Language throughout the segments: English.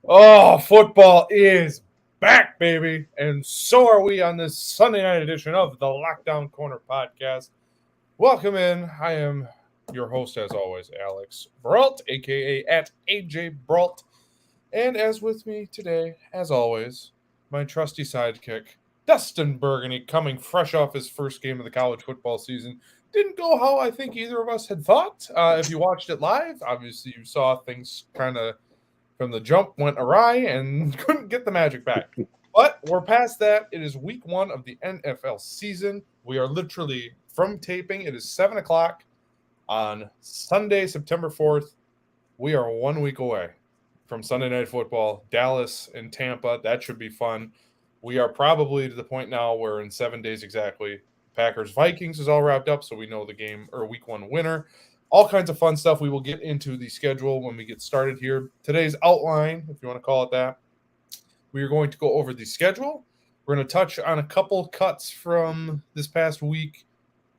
Oh, football is back, baby. And so are we on this Sunday night edition of the Lockdown Corner podcast. Welcome in. I am your host, as always, Alex Brault, a.k.a. at AJ Brault. And as with me today, as always, my trusty sidekick, Dustin Burgundy, coming fresh off his first game of the college football season. Didn't go how I think either of us had thought. If you watched it live, obviously you saw things kind of from the jump went awry and couldn't get the magic back. But we're past that. It is week 1 of the NFL season. We are literally from taping. It is 7 o'clock on Sunday, September 4th. We are 1 week away from Sunday Night Football, Dallas and Tampa. That should be fun. We are probably to the point now where in 7 days exactly, Packers-Vikings is all wrapped up, so we know the game or week 1 winner. All kinds of fun stuff. We will get into the schedule when we get started here. Today's outline, if you want to call it that, we are going to go over the schedule. We're going to touch on a couple cuts from this past week,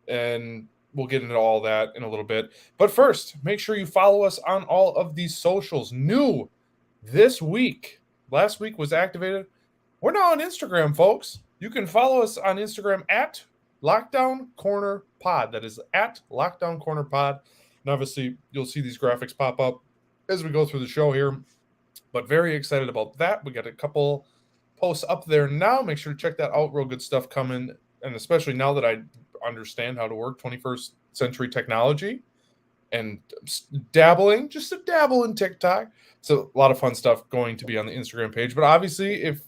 and we'll get into all that in a little bit. But first, make sure you follow us on all of these socials. New this week. Last week was activated. We're now on Instagram, folks. You can follow us on Instagram at Lockdown Corner Pod. That is at Lockdown Corner Pod. And obviously, you'll see these graphics pop up as we go through the show here. But very excited about that. We got a couple posts up there now. Make sure to check that out. Real good stuff coming. And especially now that I understand how to work 21st century technology and dabbling, just a dabble in TikTok. So a lot of fun stuff going to be on the Instagram page. But obviously, if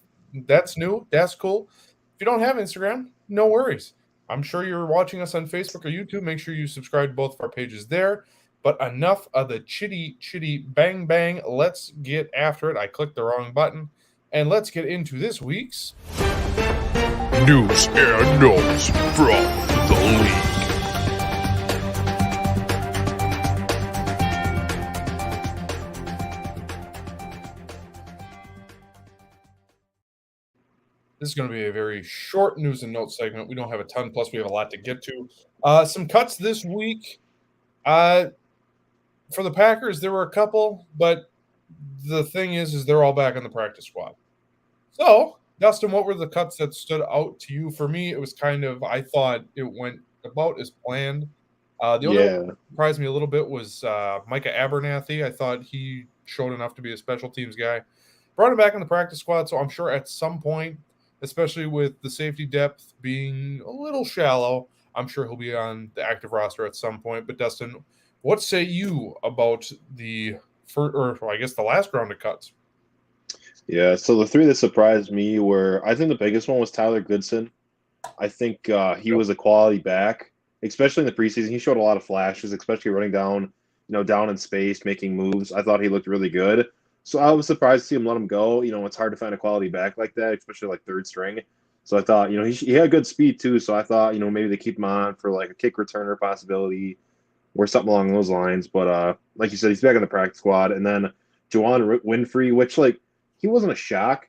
that's new, that's cool. If you don't have Instagram, no worries. I'm sure you're watching us on Facebook or YouTube. Make sure you subscribe to both of our pages there. But enough of the chitty bang bang. Let's get after it. I clicked the wrong button. And let's get into this week's news and notes from the league. This is going to be a very short news and notes segment. We don't have a ton, plus we have a lot to get to. Some cuts this week. For the Packers, there were a couple, but the thing is they're all back on the practice squad. So, Dustin, what were the cuts that stood out to you? For me, it was I thought it went about as planned. The only one that surprised me a little bit was Micah Abernathy. I thought he showed enough to be a special teams guy. Brought him back in the practice squad, so I'm sure at some point, especially with the safety depth being a little shallow, I'm sure he'll be on the active roster at some point. But Dustin, what say you about the last round of cuts? Yeah, so the three that surprised me were, I think the biggest one was Tyler Goodson. I think he was a quality back, especially in the preseason. He showed a lot of flashes, especially running down in space, making moves. I thought he looked really good. So I was surprised to see him let him go. It's hard to find a quality back like that, especially like third string. So I thought, he had good speed too. So I thought, maybe they keep him on for like a kick returner possibility or something along those lines. But like you said, he's back in the practice squad. And then Juwan Winfrey, which he wasn't a shock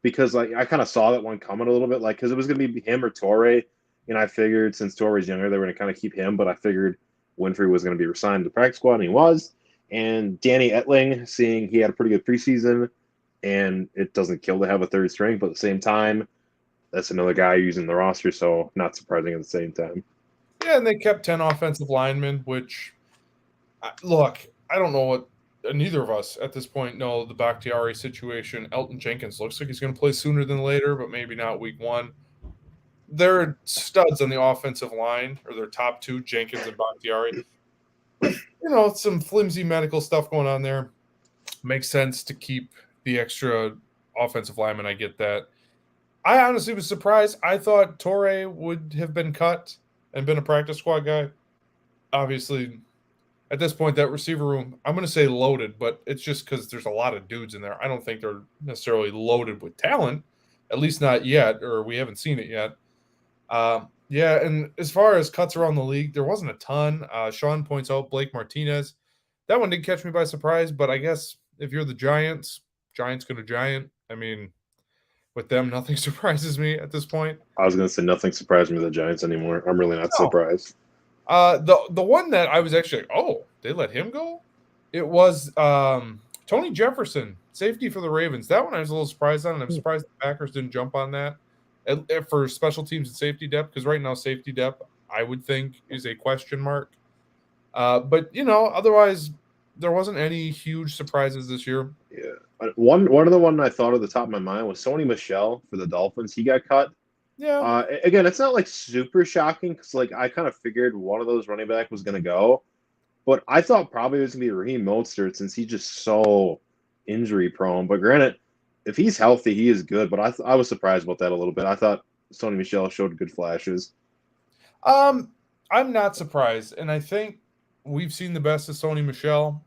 because I kind of saw that one coming a little bit, because it was going to be him or Torrey. And I figured since Torrey's younger, they were going to kind of keep him. But I figured Winfrey was going to be resigned to the practice squad, and he was. And Danny Etling, seeing he had a pretty good preseason, and it doesn't kill to have a third string, but at the same time, that's another guy using the roster, so not surprising at the same time. Yeah, and they kept 10 offensive linemen, which, look, I don't know what neither of us at this point know the Bakhtiari situation. Elton Jenkins looks like he's going to play sooner than later, but maybe not week 1. They're studs on the offensive line, or their top two, Jenkins and Bakhtiari. Some flimsy medical stuff going on there. Makes sense to keep the extra offensive lineman. I get that. I honestly was surprised. I thought Torrey would have been cut. and been a practice squad guy, obviously at this point that receiver room, I'm going to say loaded, but it's just because there's a lot of dudes in there. I don't think they're necessarily loaded with talent, at least not yet, or we haven't seen it yet. Yeah, and as far as cuts around the league, there wasn't a ton. Sean points out Blake Martinez. That one did catch me by surprise, but I guess if you're the Giants going to giant. I mean, with them, nothing surprises me at this point. I was going to say nothing surprised me with the Giants anymore. I'm really not No. surprised. The one that I was actually like, oh, they let him go? It was Tony Jefferson, safety for the Ravens. That one I was a little surprised on, and I'm surprised the Packers didn't jump on that for special teams and safety depth, because right now safety depth, I would think, is a question mark. But, otherwise, there wasn't any huge surprises this year. Yeah. One of the one I thought of the top of my mind was Sony Michel for the Dolphins. He got cut. Yeah. Again, it's not like super shocking because like I kind of figured one of those running back was going to go, but I thought probably it was going to be Raheem Mostert since he's just so injury prone. But granted, if he's healthy, he is good. But I was surprised about that a little bit. I thought Sony Michel showed good flashes. I'm not surprised, and I think we've seen the best of Sony Michel.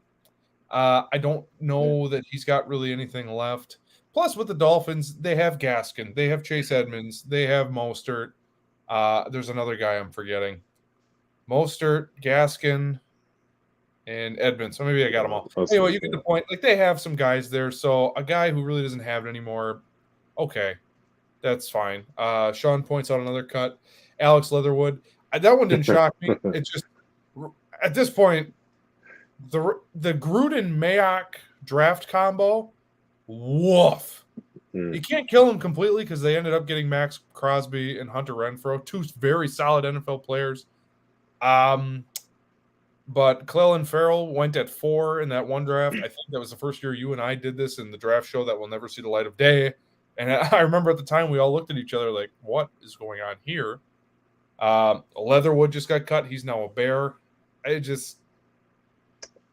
I don't know that he's got really anything left. Plus, with the Dolphins, they have Gaskin, they have Chase Edmonds, they have Mostert. There's another guy I'm forgetting. Mostert, Gaskin, and Edmonds. So maybe I got them all. Anyway, you get the point. Like, they have some guys there. So a guy who really doesn't have it anymore, okay, that's fine. Sean points out another cut. Alex Leatherwood. That one didn't shock me. It's just, at this point, the Gruden-Mayock draft combo, woof. You can't kill him completely because they ended up getting Max Crosby and Hunter Renfrow, two very solid NFL players. But Clelin Ferrell went at 4 in that one draft. I think that was the first year you and I did this in the draft show that will never see the light of day. And I remember at the time we all looked at each other like, what is going on here? Leatherwood just got cut. He's now a Bear.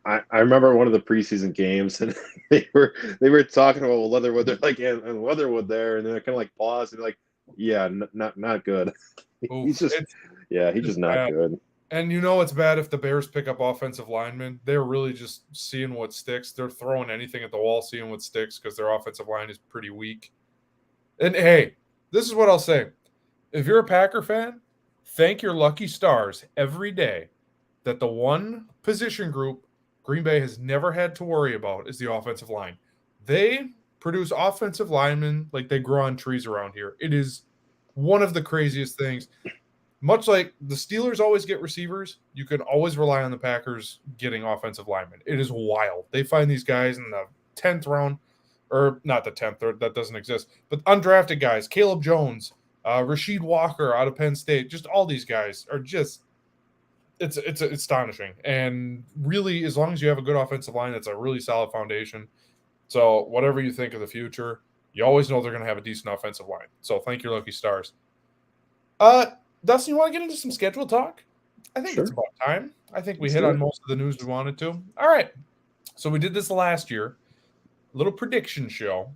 I remember one of the preseason games, and they were talking about Leatherwood. They're like, yeah, and Leatherwood there, and they're kind of like paused and like, yeah, not good. He's just not bad. good. And it's bad if the Bears pick up offensive linemen. They're really just seeing what sticks. They're throwing anything at the wall, seeing what sticks, because their offensive line is pretty weak. And hey, this is what I'll say: if you're a Packer fan, thank your lucky stars every day that the one position group Green Bay has never had to worry about is the offensive line. They produce offensive linemen like they grow on trees around here. It is one of the craziest things. Much like the Steelers always get receivers, you can always rely on the Packers getting offensive linemen. It is wild. They find these guys in the 10th round, or not the 10th, that doesn't exist, but undrafted guys, Caleb Jones, Rasheed Walker out of Penn State, just all these guys are just, it's astonishing. And really, as long as you have a good offensive line, that's a really solid foundation. So whatever you think of the future, you always know they're going to have a decent offensive line. So thank your lucky stars. Dustin, you want to get into some schedule talk? I think it's about time. I think we hit on most of the news we wanted to. All right. So we did this last year. Little prediction show.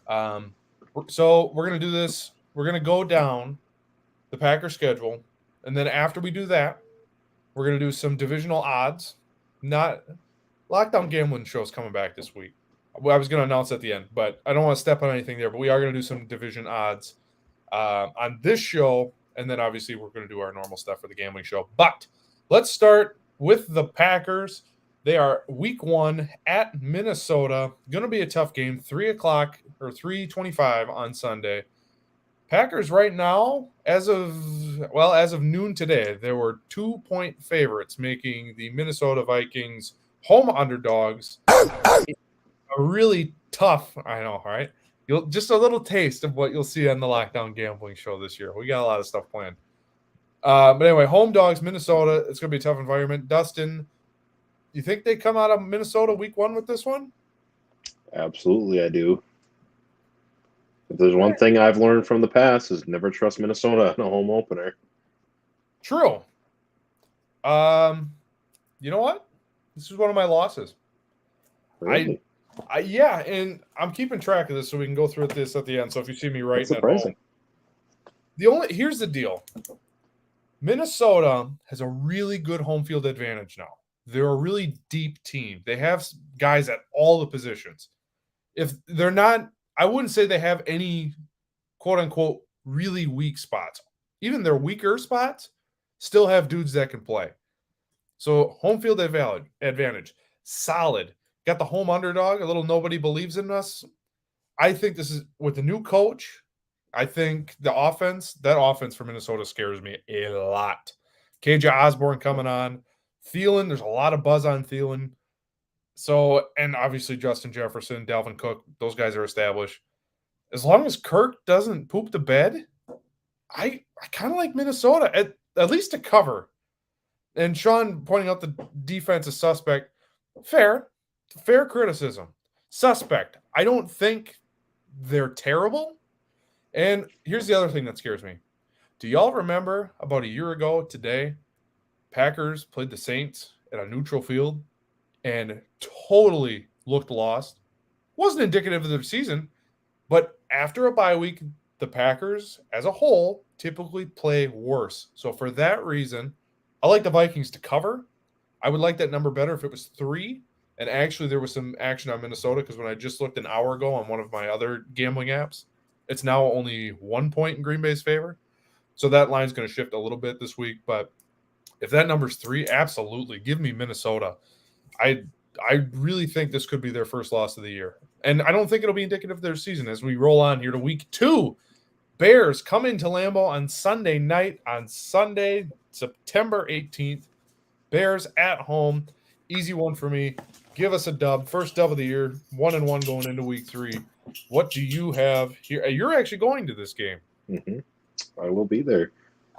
So we're going to do this. We're going to go down the Packer schedule. And then after we do that, we're going to do some divisional odds. Not Lockdown Gambling show's coming back this week. I was going to announce at the end, but I don't want to step on anything there. But we are going to do some division odds on this show. And then obviously we're going to do our normal stuff for the gambling show. But let's start with the Packers. They are week 1 at Minnesota. Going to be a tough game. 3 o'clock or 3:25 on Sunday. Packers right now, as of noon today, there were 2-point favorites, making the Minnesota Vikings home underdogs. A really tough, I know, right? Just a little taste of what you'll see on the Lockdown Gambling show this year. We got a lot of stuff planned. But anyway, home dogs, Minnesota. It's going to be a tough environment. Dustin, you think they come out of Minnesota week 1 with this one? Absolutely, I do. If there's one thing I've learned from the past is never trust Minnesota in a home opener. True. You know what? This is one of my losses. Really? Yeah, and I'm keeping track of this so we can go through this at the end. So if you see me writing at home, here's the deal. Minnesota has a really good home field advantage now. They're a really deep team. They have guys at all the positions. If they're not, I wouldn't say they have any quote unquote really weak spots. Even their weaker spots still have dudes that can play. So home field advantage, solid. Got the home underdog, a little nobody believes in us. I think this is with the new coach. I think that offense for Minnesota scares me a lot. KJ Osborne coming on. Thielen, there's a lot of buzz on Thielen. So, and obviously Justin Jefferson, Dalvin Cook, those guys are established. As long as Kirk doesn't poop the bed, I kind of like Minnesota, at least to cover. And Sean pointing out the defense is suspect. Fair criticism. Suspect. I don't think they're terrible. And here's the other thing that scares me. Do y'all remember about a year ago today, Packers played the Saints at a neutral field and totally looked lost? Wasn't indicative of their season, but after a bye week, the Packers as a whole typically play worse. So for that reason, I like the Vikings to cover. I would like that number better if it was 3. And actually, there was some action on Minnesota because when I just looked an hour ago on one of my other gambling apps, it's now only 1 point in Green Bay's favor. So that line's going to shift a little bit this week. But if that number's 3, absolutely. Give me Minnesota. I really think this could be their first loss of the year. And I don't think it'll be indicative of their season as we roll on here to week 2. Bears come into Lambeau on Sunday night, on Sunday, September 18th. Bears at home. Easy one for me. Give us a dub. First dub of the year. 1-1 going into week 3. What do you have here? You're actually going to this game. Mm-hmm. I will be there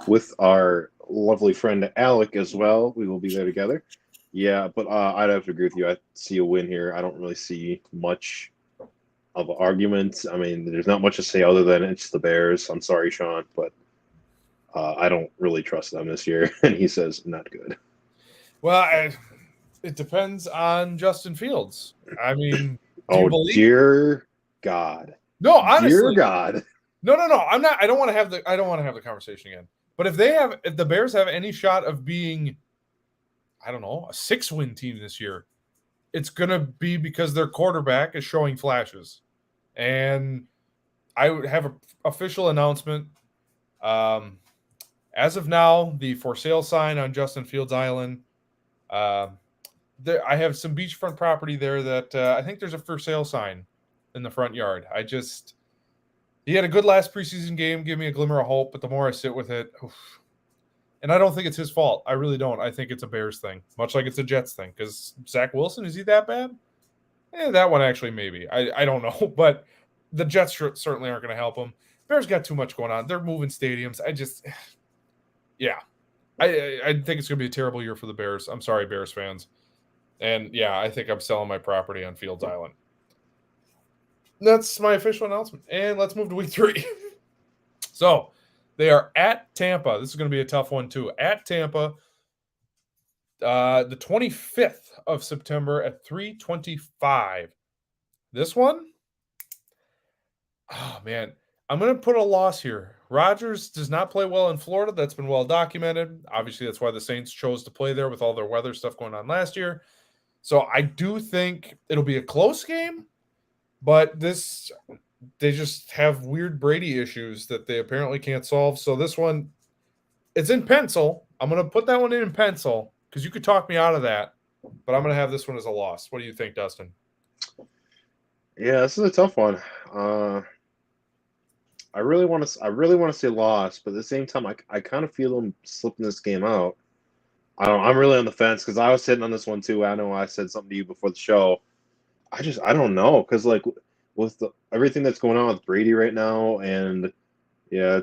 with our lovely friend Alec as well. We will be there together. Yeah, but I'd have to agree with you. I see a win here. I don't really see much of an argument. I mean, there's not much to say other than it's the Bears. I'm sorry, Sean, but I don't really trust them this year. And he says not good. Well, it depends on Justin Fields. I mean, dear God. No, honestly, dear God. No. I'm not. I don't want to have the conversation again. But if the Bears have any shot of being, I don't know, a 6-win team this year, it's gonna be because their quarterback is showing flashes. And I would have an official announcement. As of now, the for sale sign on Justin Fields Island. I have some beachfront property there that I think there's a for sale sign in the front yard. He had a good last preseason game, gave me a glimmer of hope, but the more I sit with it, and I don't think it's his fault. I really don't. I think it's a Bears thing, much like it's a Jets thing. Because Zach Wilson, is he that bad? That one actually maybe. I don't know, but the Jets certainly aren't going to help him. Bears got too much going on. They're moving stadiums. I think it's going to be a terrible year for the Bears. I'm sorry, Bears fans. And yeah, I think I'm selling my property on Fields Island. That's my official announcement. And let's move to week 3. So they are at Tampa. This is going to be a tough one too. At Tampa, the 25th of September at 3:25. This one, oh man, I'm going to put a loss here. Rodgers does not play well in Florida. That's been well documented. Obviously, that's why the Saints chose to play there with all their weather stuff going on last year. So I do think it'll be a close game, but they just have weird Brady issues that they apparently can't solve. So this one, it's in pencil. I'm going to put that one in pencil because you could talk me out of that, but I'm going to have this one as a loss. What do you think, Dustin? Yeah, this is a tough one. I really want to say loss, but at the same time, I kind of feel them slipping this game out. I'm really on the fence because I was sitting on this one too. I know I said something to you before the show. I don't know because like with everything that's going on with Brady right now, and yeah,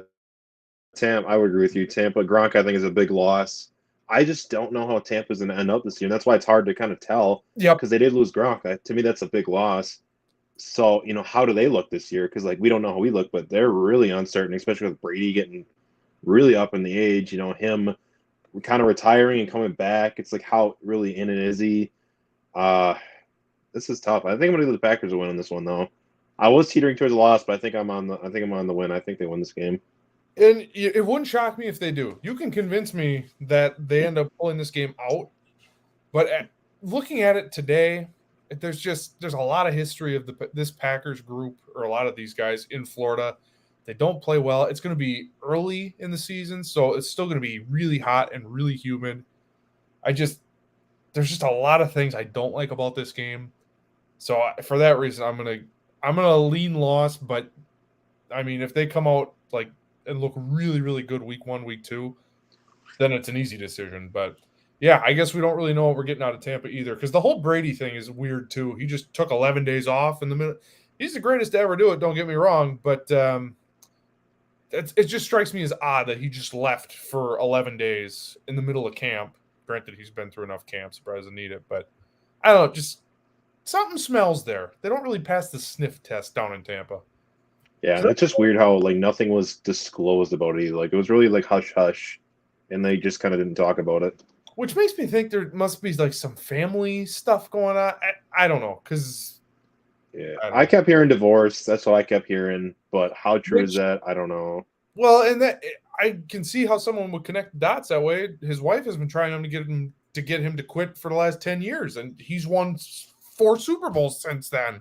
I would agree with you. Tampa Gronk I think is a big loss. I just don't know how Tampa's going to end up this year. And that's why it's hard to kind of tell. Yeah, because they did lose Gronk. To me, that's a big loss. So, how do they look this year? Because, we don't know how we look, but they're really uncertain, especially with Brady getting really up in the age. Him kind of retiring and coming back. It's how really in it is he? This is tough. I think I'm going to give the Packers a win on this one, though. I was teetering towards a loss, but I think I'm on the win. I think they win this game. And it wouldn't shock me if they do. You can convince me that they end up pulling this game out. But looking at it today, there's a lot of history of this Packers group, or a lot of these guys in Florida. They don't play well. It's going to be early in the season, so it's still going to be really hot and really humid. There's just a lot of things I don't like about this game. So for that reason, I'm gonna lean loss. But I mean, if they come out like and look really, really good week 1, week 2, then it's an easy decision. But yeah, I guess we don't really know what we're getting out of Tampa either, because the whole Brady thing is weird too. He just took 11 days off in the middle. He's the greatest to ever do it, don't get me wrong, but it just strikes me as odd that he just left for 11 days in the middle of camp. Granted, he's been through enough camps, he probably doesn't need it, but I don't know, just something smells there. They don't really pass the sniff test down in Tampa. Yeah, that's just weird how like nothing was disclosed about it either. Like it was really like hush hush, and they just kind of didn't talk about it. Which makes me think there must be like some family stuff going on. I don't know, because I kept hearing divorce. That's what I kept hearing. But how true is that? I don't know. Well, and that I can see how someone would connect the dots that way. His wife has been trying to get him to quit for the last 10 years, and he's won 4 Super Bowls since then.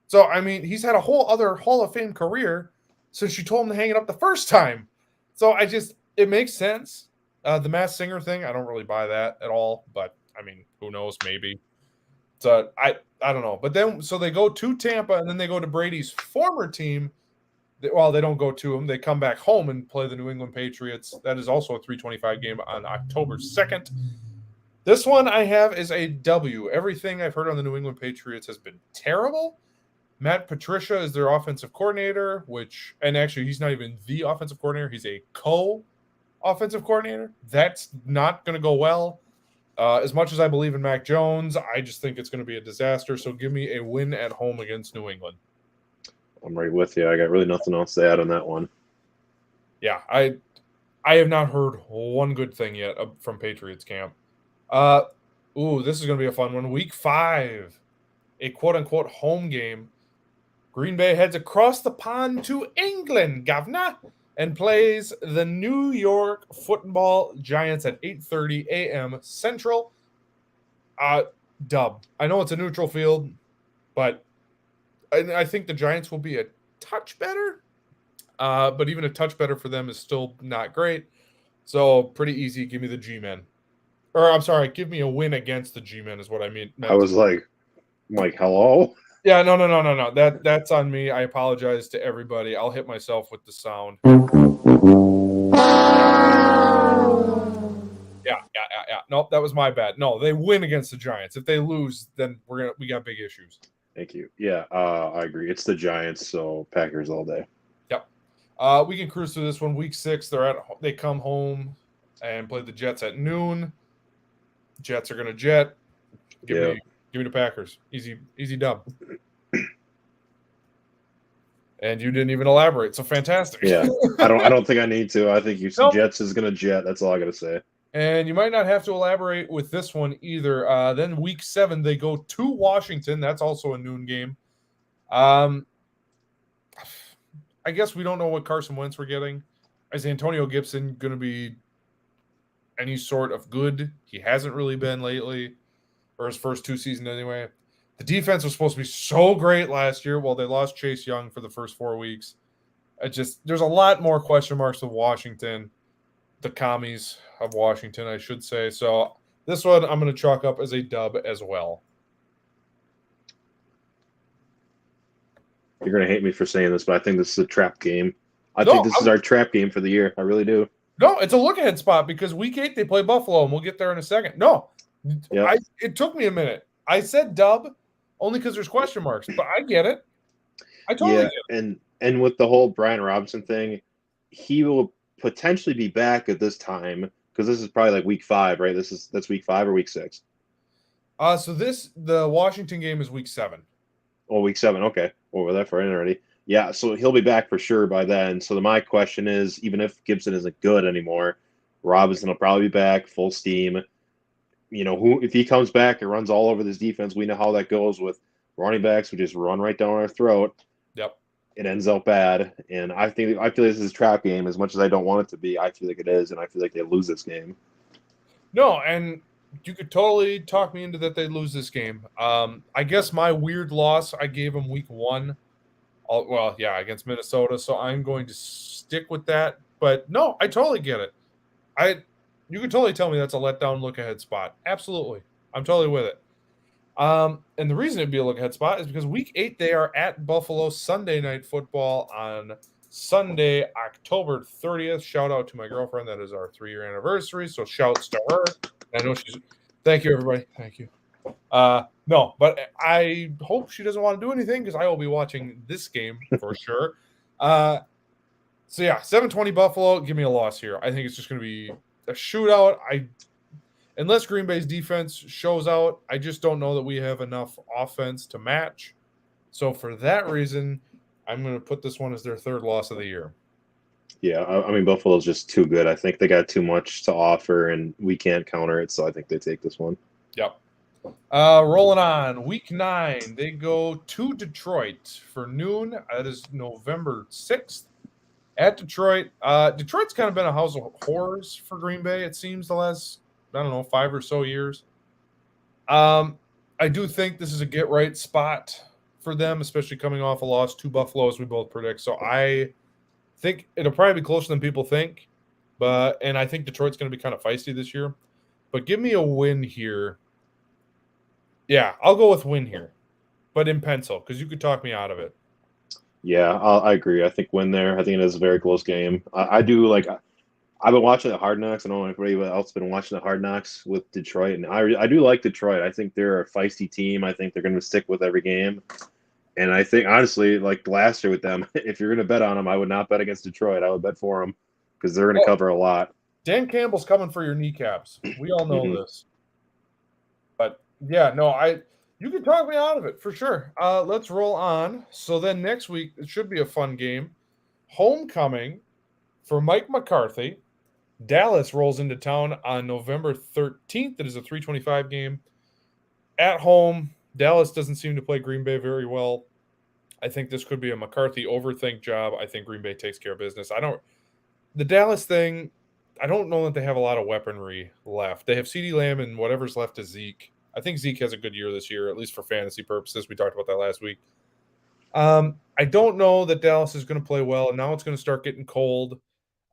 So I mean, he's had a whole other Hall of Fame career since she told him to hang it up the first time. So it makes sense. The Masked Singer thing, I don't really buy that at all, but I mean, who knows? Maybe. So I don't know. But then, so they go to Tampa, and then they go to Brady's former team. Well, they don't go to him. They come back home and play the New England Patriots. That is also a 3:25 game on October 2nd. This one I have is a W. Everything I've heard on the New England Patriots has been terrible. Matt Patricia is their offensive coordinator, and actually he's not even the offensive coordinator. He's a co-offensive coordinator. That's not going to go well. As much as I believe in Mac Jones, I just think it's going to be a disaster. So give me a win at home against New England. I'm right with you. I got really nothing else to add on that one. Yeah, I have not heard one good thing yet from Patriots camp. This is going to be a fun one. Week 5, a quote-unquote home game. Green Bay heads across the pond to England, governor, and plays the New York Football Giants at 8:30 a.m. Central. Dub. I know it's a neutral field, but I think the Giants will be a touch better. But even a touch better for them is still not great. So pretty easy. Give me the G-Men. Or I'm sorry, give me a win against the G-Men is what I mean. I was like, hello? Yeah, no. That's on me. I apologize to everybody. I'll hit myself with the sound. Yeah. Nope, that was my bad. No, they win against the Giants. If they lose, then we got big issues. Thank you. Yeah, I agree. It's the Giants, so Packers all day. Yep. We can cruise through this one. Week 6, they come home and play the Jets at noon. Jets are going to jet. Give me the Packers. Easy dub. And you didn't even elaborate, so fantastic. Yeah, I don't think I need to. I think you said Jets is going to jet. That's all I got to say. And you might not have to elaborate with this one either. Then week 7, they go to Washington. That's also a noon game. I guess we don't know what Carson Wentz we're getting. Is Antonio Gibson going to be any sort of good? He hasn't really been lately, or his first 2 seasons anyway. The defense was supposed to be so great last year. Well, they lost Chase Young for the first 4 weeks. There's a lot more question marks with Washington, the commies of Washington, I should say. So this one I'm going to chalk up as a dub as well. You're going to hate me for saying this, but I think this is a trap game. I think this is our trap game for the year. I really do. No, it's a look-ahead spot because week 8 they play Buffalo, and we'll get there in a second. No, it took me a minute. I said dub only because there's question marks, but I get it. I totally get it. And with the whole Brian Robinson thing, he will potentially be back at this time because this is probably like week 5, right? That's week 5 or week 6. So the Washington game is week 7. Oh, week 7. Okay. Well, we're there for it already. Yeah, so he'll be back for sure by then. So my question is, even if Gibson isn't good anymore, Robinson will probably be back full steam. If he comes back and runs all over this defense, we know how that goes with running backs who just run right down our throat. Yep. it ends out bad. And I feel like this is a trap game as much as I don't want it to be. I feel like it is, and I feel like they lose this game. No, and you could totally talk me into that they lose this game. I guess my weird loss, I gave them week 1. Against Minnesota, so I'm going to stick with that. But no, I totally get it. You can totally tell me that's a letdown look ahead spot. Absolutely. I'm totally with it. And the reason it'd be a look ahead spot is because week 8 they are at Buffalo Sunday Night Football on Sunday, October 30th. Shout out to my girlfriend. That is our 3-year anniversary. So shouts to her. I know she's thank you, everybody. Thank you. No, but I hope she doesn't want to do anything because I will be watching this game for sure. So yeah, 7-20 Buffalo. Give me a loss here. I think it's just going to be a shootout. Unless Green Bay's defense shows out, I just don't know that we have enough offense to match. So for that reason, I'm going to put this one as their 3rd loss of the year. Yeah, I mean, Buffalo's just too good. I think they got too much to offer, and we can't counter it, so I think they take this one. Yep. Rolling on. Week 9, they go to Detroit for noon. That is November 6th at Detroit. Detroit's kind of been a house of horrors for Green Bay, it seems, the last, 5 or so years. I do think this is a get-right spot for them, especially coming off a loss to Buffalo, as we both predict. So I think it'll probably be closer than people think. And I think Detroit's going to be kind of feisty this year. But give me a win here. Yeah, I'll go with win here, but in pencil, because you could talk me out of it. Yeah, I agree. I think win there. I think it is a very close game. I do like. I've been watching the Hard Knocks. I don't know if anybody else has been watching the Hard Knocks with Detroit, and I do like Detroit. I think they're a feisty team. I think they're going to stick with every game, and I think honestly, like last year with them, if you're going to bet on them, I would not bet against Detroit. I would bet for them because they're going to cover a lot. Dan Campbell's coming for your kneecaps. We all know this. But yeah, no, you can talk me out of it for sure. Let's roll on. So then next week it should be a fun game. Homecoming for Mike McCarthy. Dallas rolls into town on November 13th. It is a 3:25 game. At home, Dallas doesn't seem to play Green Bay very well. I think this could be a McCarthy overthink job. I think Green Bay takes care of business. The Dallas thing, I don't know that they have a lot of weaponry left. They have CeeDee Lamb and whatever's left is Zeke. I think Zeke has a good year this year, at least for fantasy purposes. We talked about that last week. I don't know that Dallas is going to play well, and now it's going to start getting cold.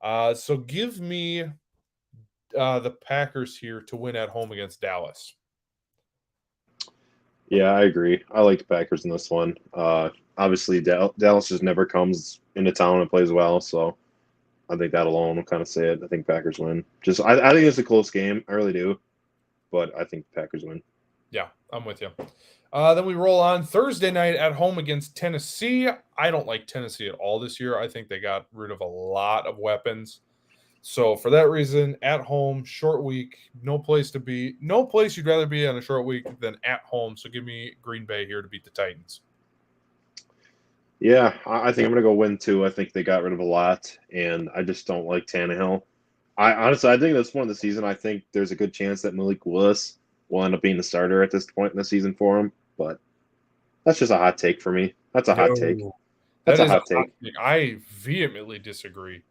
So give me the Packers here to win at home against Dallas. Yeah, I agree. I like the Packers in this one. Obviously, Dallas just never comes into town and plays well, so I think that alone will kind of say it. I think Packers win. I think it's a close game. I really do, but I think the Packers win. Yeah, I'm with you. Then we roll on Thursday night at home against Tennessee. I don't like Tennessee at all this year. I think they got rid of a lot of weapons. So for that reason, at home, short week, no place to be. No place you'd rather be on a short week than at home. So give me Green Bay here to beat the Titans. Yeah, I think I'm going to go win too. I think they got rid of a lot, and I just don't like Tannehill. I think that's one of the season. I think there's a good chance that Malik Willis will end up being the starter at this point in the season for him, but that's just a hot take for me. That's a hot take. That's a hot take. I vehemently disagree.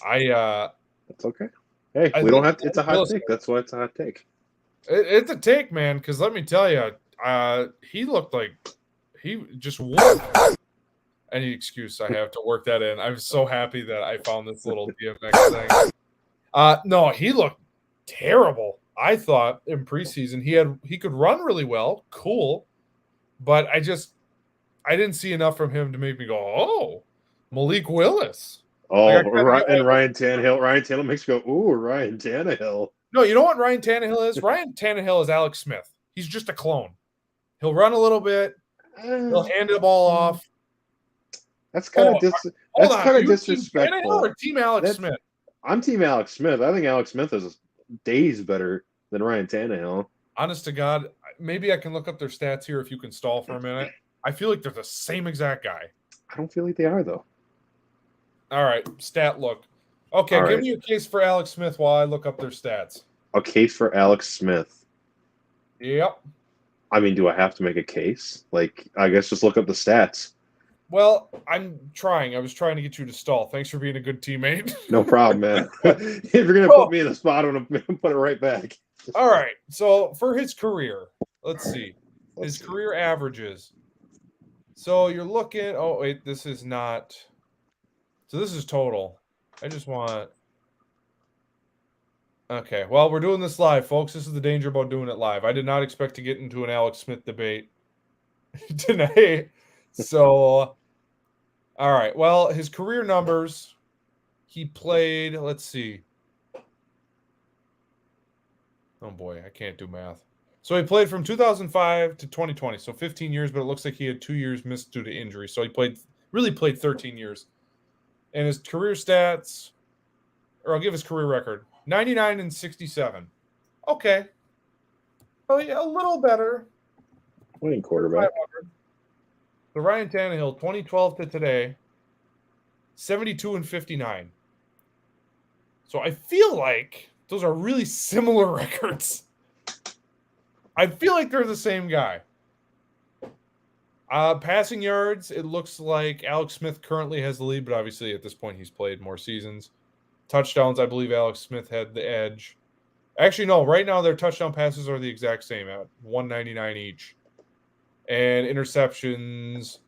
That's okay. Hey, we don't have to. It's a hot take. That's why it's a hot take. It's a take, man, because let me tell you, he looked like he just won. Any excuse I have to work that in. I'm so happy that I found this little DMX thing. No, he looked terrible. I thought in preseason he could run really well, cool, but I didn't see enough from him to make me go, oh, Malik Willis. Oh, and Ryan Tannehill. Ryan Tannehill makes you go, ooh, Ryan Tannehill. No, you know what Ryan Tannehill is? Ryan Tannehill is Alex Smith. He's just a clone. He'll run a little bit. He'll hand the ball off. That's kind of disrespectful. Team Tannehill or Team Alex Smith? I'm Team Alex Smith. I think Alex Smith is days better than Ryan Tannehill. Honest to God, maybe I can look up their stats here if you can stall for a minute. I feel like they're the same exact guy. I don't feel like they are, though. All right, stat look. Okay, give me a case for Alex Smith while I look up their stats. A case for Alex Smith. Yep. I mean, do I have to make a case? Like, I guess just look up the stats. Well, I'm trying. I was trying to get you to stall. Thanks for being a good teammate. No problem, man. If you're gonna Oh, put me in the spot, I'm gonna put it right back. all right. So for his career, let's see. His Let's see. career averages. So you're looking. Oh wait, this is not. So this is total. I just want. Okay, well, we're doing this live, folks. This is the danger about doing it live. I did not expect to get into an Alex Smith debate tonight. So, all right. Well, his career numbers, he played, let's see. Oh boy, I can't do math. So he played from 2005 to 2020, so 15 years, but it looks like he had 2 years missed due to injury. So he really played 13 years. And his career stats, or I'll give his career record, 99 and 67. Okay. Oh yeah, a little better. Winning quarterback. The Ryan Tannehill, 2012 to today, 72 and 59. So I feel like those are really similar records. I feel like they're the same guy. Passing yards, it looks like Alex Smith currently has the lead, but obviously at this point he's played more seasons. Touchdowns, I believe Alex Smith had the edge. Actually, no, right now their touchdown passes are the exact same at 199 each. And interceptions,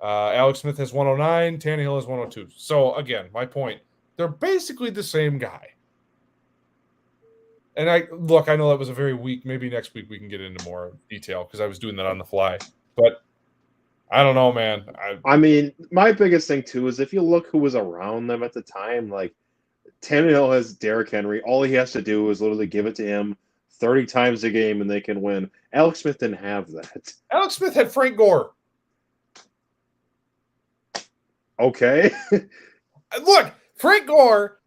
Alex Smith has 109, Tannehill has 102. So again, my point, they're basically the same guy. And I know that was a very weak. Maybe next week we can get into more detail because I was doing that on the fly. But I don't know, man. I mean, my biggest thing too is if you look who was around them at the time, like Tannehill has Derrick Henry. All he has to do is literally give it to him 30 times a game and they can win. Alex Smith didn't have that. Alex Smith had Frank Gore. Okay. Look, Frank Gore,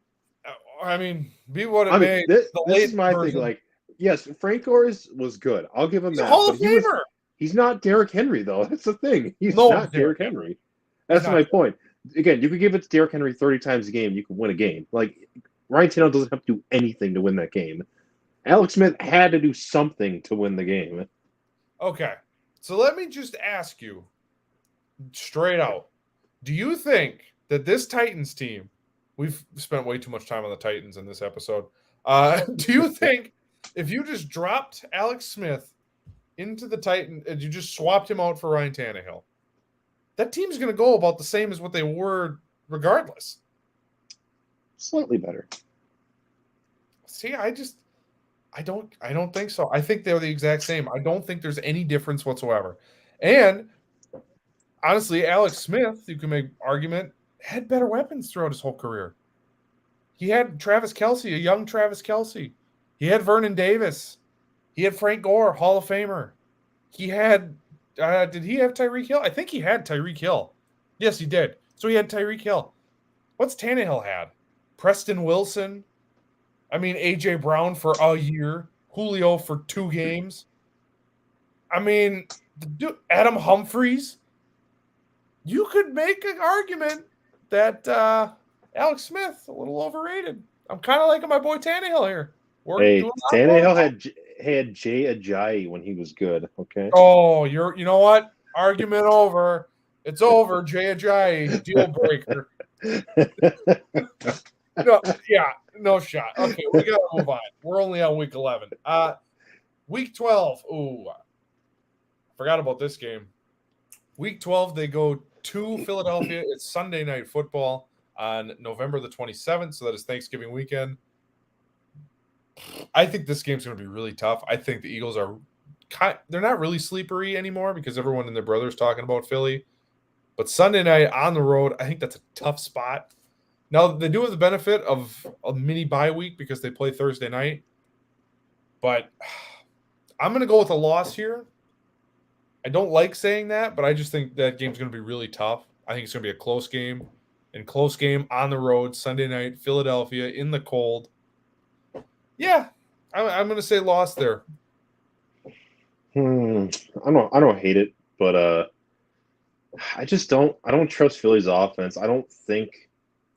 I mean, be what it may. This is my thing. Like, yes, Frank Gore was good. I'll give him He's that. a Hall of Famer. He's not Derrick Henry, though. That's the thing. He's not Derrick Henry. That's my point. Again, you could give it to Derrick Henry 30 times a game, you could win a game. Like, Ryan Tannehill doesn't have to do anything to win that game. Alex Smith had to do something to win the game. Okay. So let me just ask you straight out. Do you think that this Titans team, we've spent way too much time on the Titans in this episode. Do you think if you just dropped Alex Smith into the Titans and you just swapped him out for Ryan Tannehill, that team's going to go about the same as what they were regardless? Slightly better. See, I don't think so. I think they're the exact same. I don't think there's any difference whatsoever. And honestly, Alex Smith, you can make argument, had better weapons throughout his whole career. He had Travis Kelce, a young Travis Kelce. He had Vernon Davis. He had Frank Gore, Hall of Famer. He had, did he have Tyreek Hill? I think he had Tyreek Hill. Yes, he did. So he had Tyreek Hill. What's Tannehill had? Preston Wilson. I mean, A.J. Brown for a year. Julio for 2 games. I mean, Adam Humphries. You could make an argument that Alex Smith a little overrated. I'm kind of liking my boy Tannehill here. Tannehill had Jay Ajayi when he was good. Okay. Oh, you know what? Argument over. It's over. Jay Ajayi, deal breaker. No shot. Okay, we gotta move on. We're only on week 11. Week 12. Ooh, forgot about this game. Week 12, they go to Philadelphia. It's Sunday Night Football on November the 27th, so that is Thanksgiving weekend. I think this game's going to be really tough. I think the Eagles they're not really sleepery anymore because everyone and their brother's talking about Philly. But Sunday night on the road, I think that's a tough spot. Now, they do have the benefit of a mini bye week because they play Thursday night. But I'm going to go with a loss here. I don't like saying that, but I just think that game's going to be really tough. I think it's going to be a close game. And close game on the road, Sunday night, Philadelphia, in the cold. Yeah, I'm going to say loss there. I don't hate it, but I don't trust Philly's offense. I don't think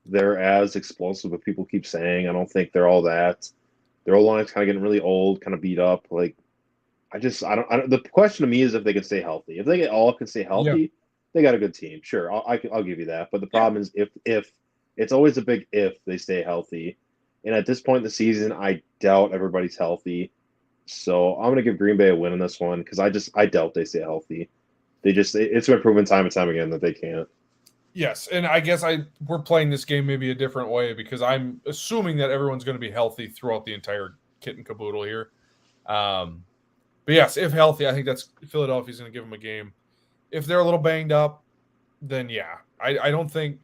they're as explosive as people keep saying. I don't think they're all that. Their O-line's kind of getting really old, kind of beat up. Like, I don't. The question to me is if they can stay healthy. If they all can stay healthy, they got a good team. Sure, I'll give you that. But the problem is if it's always a big if they stay healthy, and at this point in the season, I doubt everybody's healthy. So I'm gonna give Green Bay a win in this one because I doubt they stay healthy. It's been proven time and time again that they can't. Yes, and I guess we're playing this game maybe a different way because I'm assuming that everyone's going to be healthy throughout the entire kit and caboodle here. But yes, if healthy, I think that's Philadelphia's going to give them a game. If they're a little banged up, then yeah, I don't think.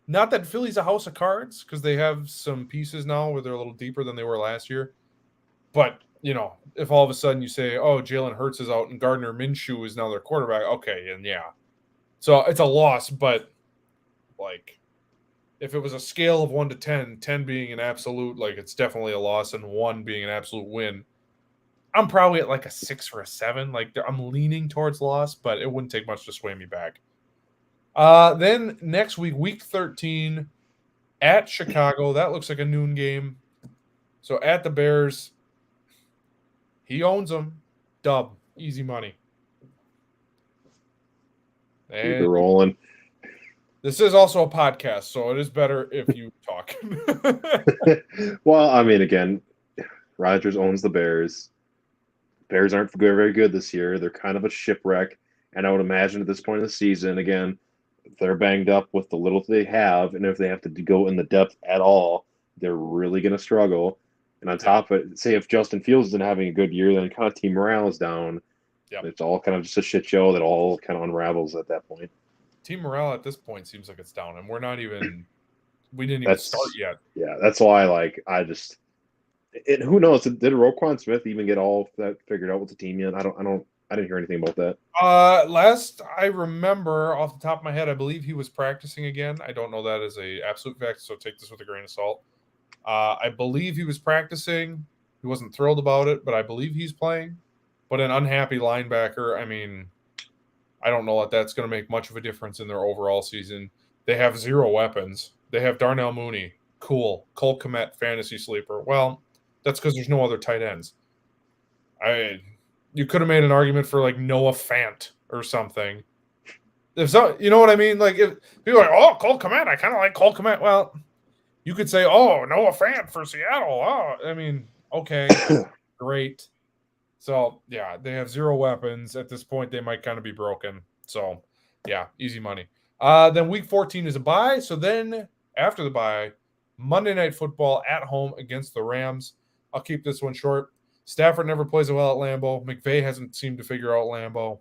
Not that Philly's a house of cards because they have some pieces now where they're a little deeper than they were last year. But if all of a sudden you say, "Oh, Jalen Hurts is out and Gardner Minshew is now their quarterback," okay, and yeah, so it's a loss, but. Like, if it was a scale of 1 to 10, 10 being an absolute, like, it's definitely a loss, and 1 being an absolute win, I'm probably at like a 6 or a 7. Like, I'm leaning towards loss, but it wouldn't take much to sway me back. Then next week, week 13 at Chicago. That looks like a noon game. So at the Bears, he owns them. Dub. Easy money. Keep it rolling. This is also a podcast, so it is better if you talk. Well, I mean, again, Rodgers owns the Bears. Bears aren't very good this year. They're kind of a shipwreck. And I would imagine at this point in the season, again, they're banged up with the little they have. And if they have to go in the depth at all, they're really going to struggle. And on top of it, say if Justin Fields isn't having a good year, then kind of team morale is down. Yep. It's all kind of just a shit show that all kind of unravels at that point. Team morale at this point seems like it's down, and we didn't even start yet. Yeah, that's why, who knows? Did Roquan Smith even get all that figured out with the team yet? I didn't hear anything about that. Last I remember off the top of my head, I believe he was practicing again. I don't know that as a absolute fact, so take this with a grain of salt. I believe he was practicing. He wasn't thrilled about it, but I believe he's playing. But an unhappy linebacker, I mean, I don't know that that's going to make much of a difference in their overall season. They have 0 weapons. They have Darnell Mooney. Cool. Cole Kmet, fantasy sleeper. Well, that's because there's no other tight ends. You could have made an argument for like Noah Fant or something. If so, you know what I mean? Like if people are like, "Oh, Cole Kmet, I kind of like Cole Kmet." Well, you could say, "Oh, Noah Fant for Seattle." Oh, I mean, okay, great. So, yeah, they have 0 weapons. At this point, they might kind of be broken. So, yeah, easy money. Then week 14 is a bye. So then after the bye, Monday Night Football at home against the Rams. I'll keep this one short. Stafford never plays well at Lambeau. McVay hasn't seemed to figure out Lambeau.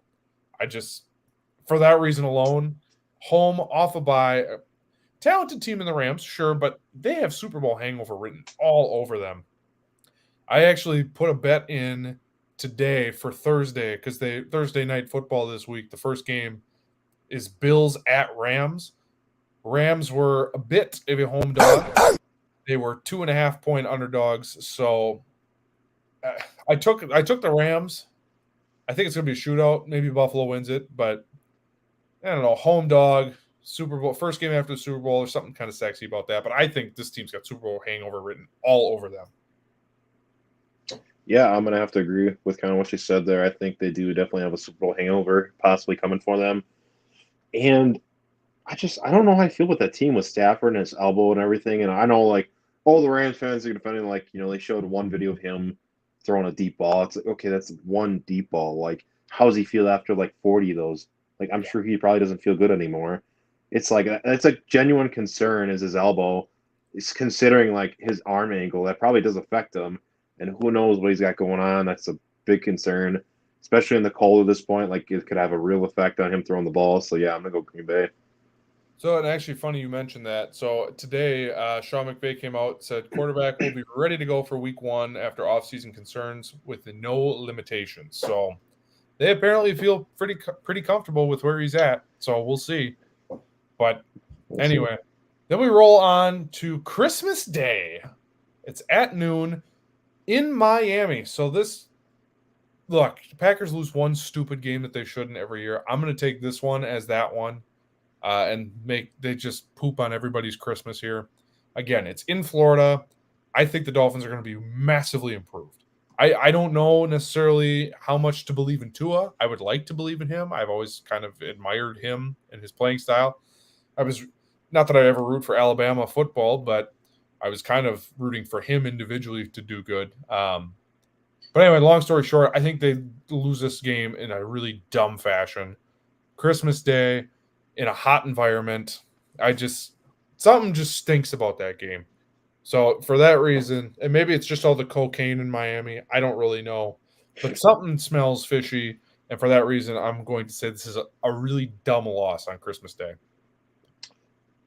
For that reason alone, home off a bye. Talented team in the Rams, sure, but they have Super Bowl hangover written all over them. I actually put a bet in today for Thursday because Thursday Night Football this week, the first game is Bills at Rams. Rams were a bit of a home dog. They were 2.5-point underdogs. So I took the Rams. I think it's going to be a shootout. Maybe Buffalo wins it, but I don't know. Home dog, Super Bowl, first game after the Super Bowl, or something kind of sexy about that. But I think this team's got Super Bowl hangover written all over them. Yeah, I'm gonna have to agree with kind of what you said there. I think they do definitely have a Super Bowl hangover possibly coming for them. And I don't know how I feel with that team with Stafford and his elbow and everything. And I know like all the Rams fans are defending they showed one video of him throwing a deep ball. It's like, okay, that's one deep ball. Like, how does he feel after like 40 of those? Like, I'm sure he probably doesn't feel good anymore. It's like it's a genuine concern is his elbow. It's considering like his arm angle that probably does affect him. And who knows what he's got going on. That's a big concern, especially in the cold at this point. Like, it could have a real effect on him throwing the ball. So, yeah, I'm going to go Green Bay. So, and actually funny you mentioned that. So, today, Sean McVay came out, said quarterback will be ready to go for week 1 after offseason concerns with no limitations. So, they apparently feel pretty comfortable with where he's at. So, we'll see. But anyway, then we roll on to Christmas Day. It's at noon. In Miami. So the Packers lose one stupid game that they shouldn't every year. I'm going to take this one as that one and they just poop on everybody's Christmas here. Again, it's in Florida. I think the Dolphins are going to be massively improved. I don't know necessarily how much to believe in Tua. I would like to believe in him. I've always kind of admired him and his playing style. I was not that I ever root for Alabama football, but I was kind of rooting for him individually to do good. But anyway, long story short, I think they lose this game in a really dumb fashion. Christmas Day in a hot environment. Something just stinks about that game. So for that reason, and maybe it's just all the cocaine in Miami, I don't really know, but something smells fishy. And for that reason, I'm going to say this is a really dumb loss on Christmas Day.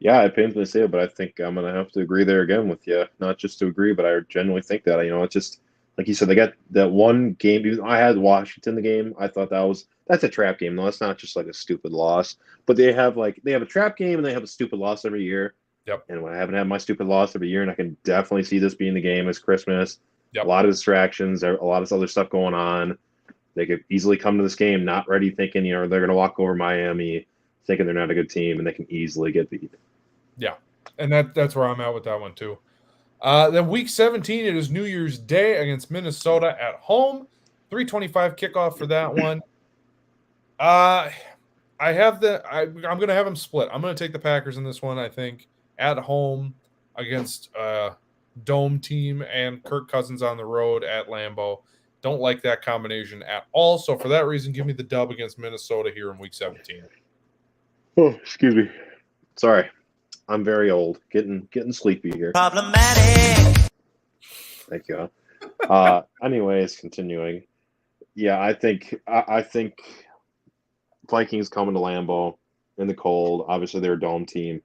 Yeah, I painfully say it, but I think I'm gonna have to agree there again with you. Not just to agree, but I genuinely think that. It's just like you said, they got that one game. I had Washington the game. I thought that's a trap game. No, that's not just like a stupid loss. But they have a trap game and they have a stupid loss every year. Yep. And I haven't had my stupid loss every year, and I can definitely see this being the game. It's Christmas. Yep. A lot of distractions, a lot of other stuff going on. They could easily come to this game not ready, thinking they're going to walk over Miami, thinking they're not a good team, and they can easily get beat. Yeah, and that's where I'm at with that one too. Then week 17, it is New Year's Day against Minnesota at home. 3:25 kickoff for that one. I'm going to have them split. I'm going to take the Packers in this one, I think, at home against a dome team and Kirk Cousins on the road at Lambeau. Don't like that combination at all. So for that reason, give me the dub against Minnesota here in week 17. Oh, excuse me. Sorry. I'm very old. Getting sleepy here. Problematic. Thank you. Anyways, continuing. Yeah, I think Vikings coming to Lambeau in the cold. Obviously, they're a dome team.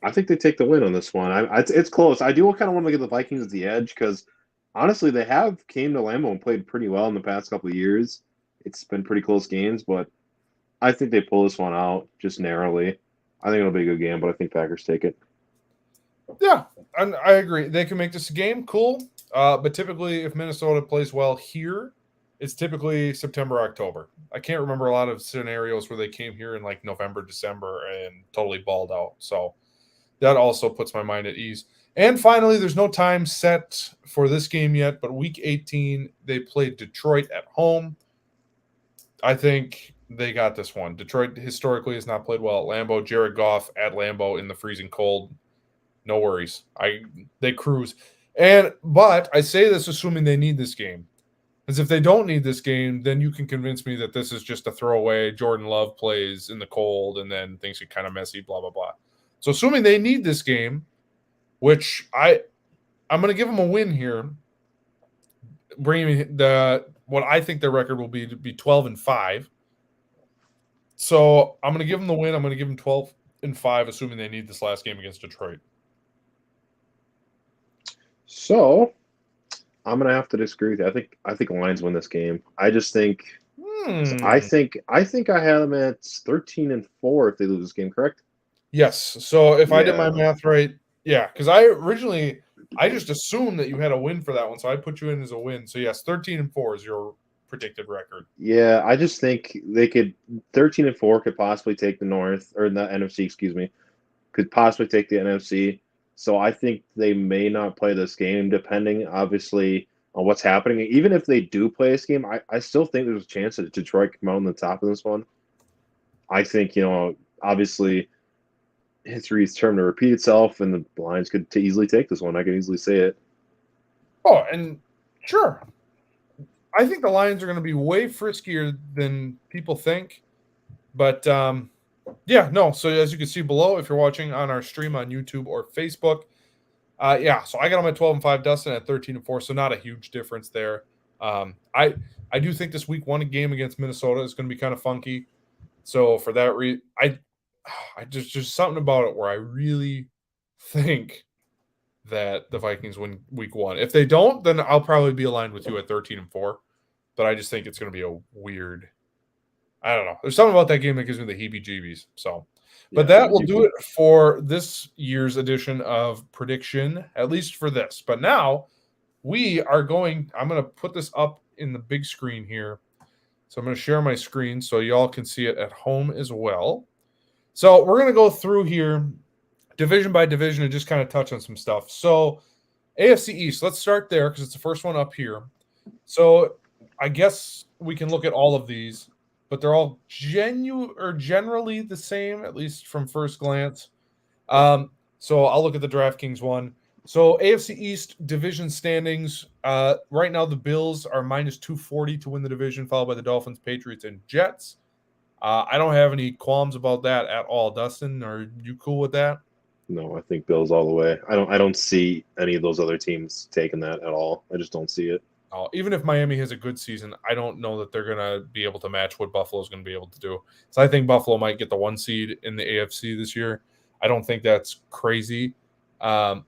I think they take the win on this one. It's close. I do kind of want to give the Vikings the edge because honestly, they have came to Lambeau and played pretty well in the past couple of years. It's been pretty close games, but I think they pull this one out just narrowly. I think it'll be a good game, but I think Packers take it. Yeah, and I agree. They can make this a game, cool. But typically, if Minnesota plays well here, it's typically September, October. I can't remember a lot of scenarios where they came here in like November, December, and totally balled out. So that also puts my mind at ease. And finally, there's no time set for this game yet, but week 18, they played Detroit at home. I think they got this one. Detroit historically has not played well at Lambeau. Jared Goff at Lambeau in the freezing cold. No worries. They cruise. But I say this assuming they need this game. Because if they don't need this game, then you can convince me that this is just a throwaway. Jordan Love plays in the cold, and then things get kind of messy, blah, blah, blah. So assuming they need this game, which I'm going to give them a win here, bringing what I think their record will be to be 12-5. So I'm going to give them the win. I'm going to give them 12-5, assuming they need this last game against Detroit. So I'm going to have to disagree with you. I think Lions win this game. I just think I think I have them at 13-4 if they lose this game. Correct? Yes. So if I did my math right, yeah, because I just assumed that you had a win for that one, so I put you in as a win. So yes, 13-4 is your predicted record. Yeah, I just think they could 13-4 could possibly take the North or the NFC, excuse me, could possibly take the NFC. So I think they may not play this game, depending obviously on what's happening. Even if they do play this game, I still think there's a chance that Detroit come out on the top of this one. I think obviously history's term to repeat itself, and the Lions could easily take this one. I can easily say it. Oh, and sure. I think the Lions are going to be way friskier than people think. But, yeah, no. So as you can see below, if you're watching on our stream on YouTube or Facebook, so I got them at 12-5, Dustin at 13-4, so not a huge difference there. I do think this week 1 game against Minnesota is going to be kind of funky. So for that reason, I just something about it where I really think that the Vikings win week 1. If they don't, then I'll probably be aligned with you at 13-4. But I just think it's going to be a weird. I don't know. There's something about that game that gives me the heebie-jeebies. So, but that will do it for this year's edition of Prediction, at least for this. But now I'm going to put this up in the big screen here. So I'm going to share my screen so y'all can see it at home as well. So we're going to go through here division by division and just kind of touch on some stuff. So AFC East, let's start there because it's the first one up here. So I guess we can look at all of these, but they're all generally the same, at least from first glance. So I'll look at the DraftKings one. So AFC East division standings. Right now the Bills are minus 240 to win the division, followed by the Dolphins, Patriots, and Jets. I don't have any qualms about that at all. Dustin, are you cool with that? No, I think Bills all the way. I don't see any of those other teams taking that at all. I just don't see it. Even if Miami has a good season, I don't know that they're going to be able to match what Buffalo's going to be able to do. So I think Buffalo might get the 1 seed in the AFC this year. I don't think that's crazy. I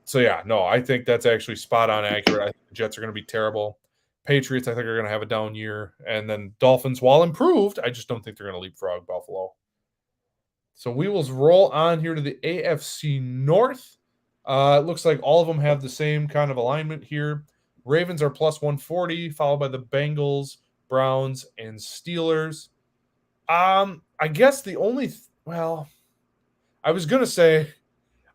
think that's actually spot on accurate. I think the Jets are going to be terrible. Patriots, I think, are going to have a down year. And then Dolphins, while improved, I just don't think they're going to leapfrog Buffalo. So we will roll on here to the AFC North. It looks like all of them have the same kind of alignment here. Ravens are plus 140, followed by the Bengals, Browns, and Steelers. I guess the only I was gonna say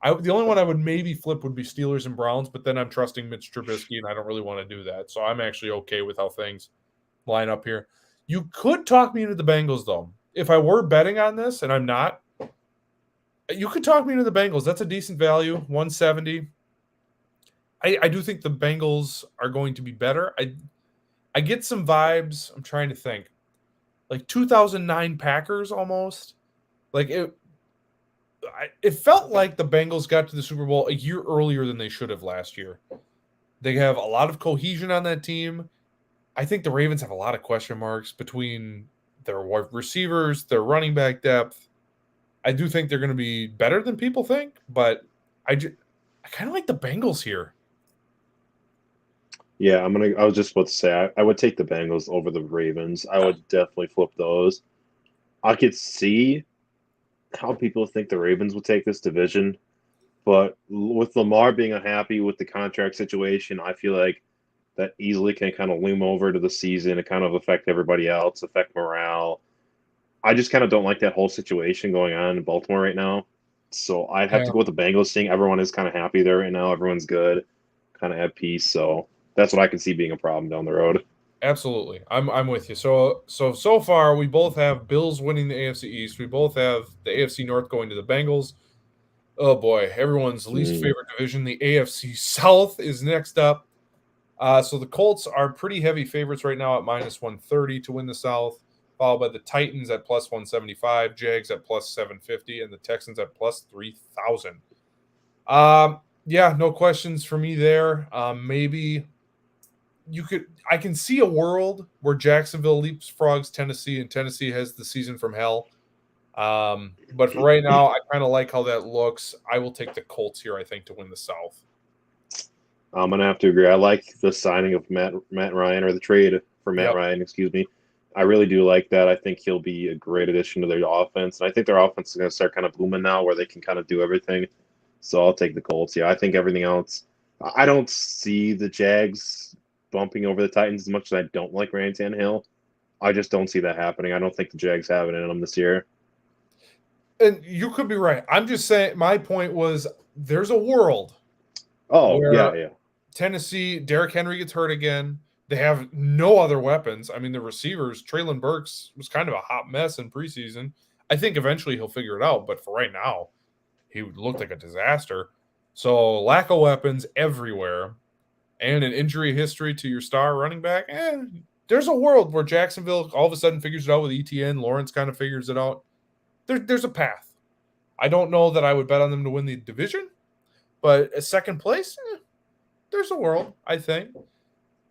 the only one I would maybe flip would be Steelers and Browns, but then I'm trusting Mitch Trubisky, and I don't really want to do that. So I'm actually okay with how things line up here. You could talk me into the Bengals, though. If I were betting on this, and I'm not, you could talk me into the Bengals. That's a decent value, 170. I do think the Bengals are going to be better. I get some vibes. I'm trying to think. Like 2009 Packers almost. Like it felt like the Bengals got to the Super Bowl a year earlier than they should have last year. They have a lot of cohesion on that team. I think the Ravens have a lot of question marks between their receivers, their running back depth. I do think they're going to be better than people think, but I kind of like the Bengals here. Yeah, I was just about to say I would take the Bengals over the Ravens. I would definitely flip those. I could see how people think the Ravens would take this division, but with Lamar being unhappy with the contract situation, I feel like that easily can kind of loom over to the season and kind of affect everybody else, affect morale. I just kind of don't like that whole situation going on in Baltimore right now. So I'd have to go with the Bengals, seeing everyone is kind of happy there right now. Everyone's good, kind of at peace. So that's what I can see being a problem down the road. Absolutely. I'm with you. So far we both have Bills winning the AFC East. We both have the AFC North going to the Bengals. Oh boy, everyone's least favorite division, the AFC South, is next up. So the Colts are pretty heavy favorites right now at minus 130 to win the South, followed by the Titans at plus 175, Jags at plus 750, and the Texans at plus 3,000. No questions for me there. Maybe I can see a world where Jacksonville leapfrogs Tennessee, and Tennessee has the season from hell. But for right now, I kind of like how that looks. I will take the Colts here, I think, to win the South. I'm gonna have to agree. I like the signing of Matt Ryan, or the trade for Matt Ryan, excuse me. I really do like that. I think he'll be a great addition to their offense. And I think their offense is going to start kind of booming now, where they can kind of do everything. So I'll take the Colts. Yeah, I think everything else. I don't see the Jags bumping over the Titans as much as I don't like Ryan Tannehill. I just don't see that happening. I don't think the Jags have it in them this year. And you could be right. I'm just saying, my point was there's a world. Yeah. Tennessee, Derrick Henry gets hurt again. They have no other weapons. I mean, the receivers, Treylon Burks was kind of a hot mess in preseason. I think eventually he'll figure it out, but for right now, he looked like a disaster. So lack of weapons everywhere and an injury history to your star running back. There's a world where Jacksonville all of a sudden figures it out with ETN. Lawrence kind of figures it out. There's a path. I don't know that I would bet on them to win the division, but at second place, there's a world, I think.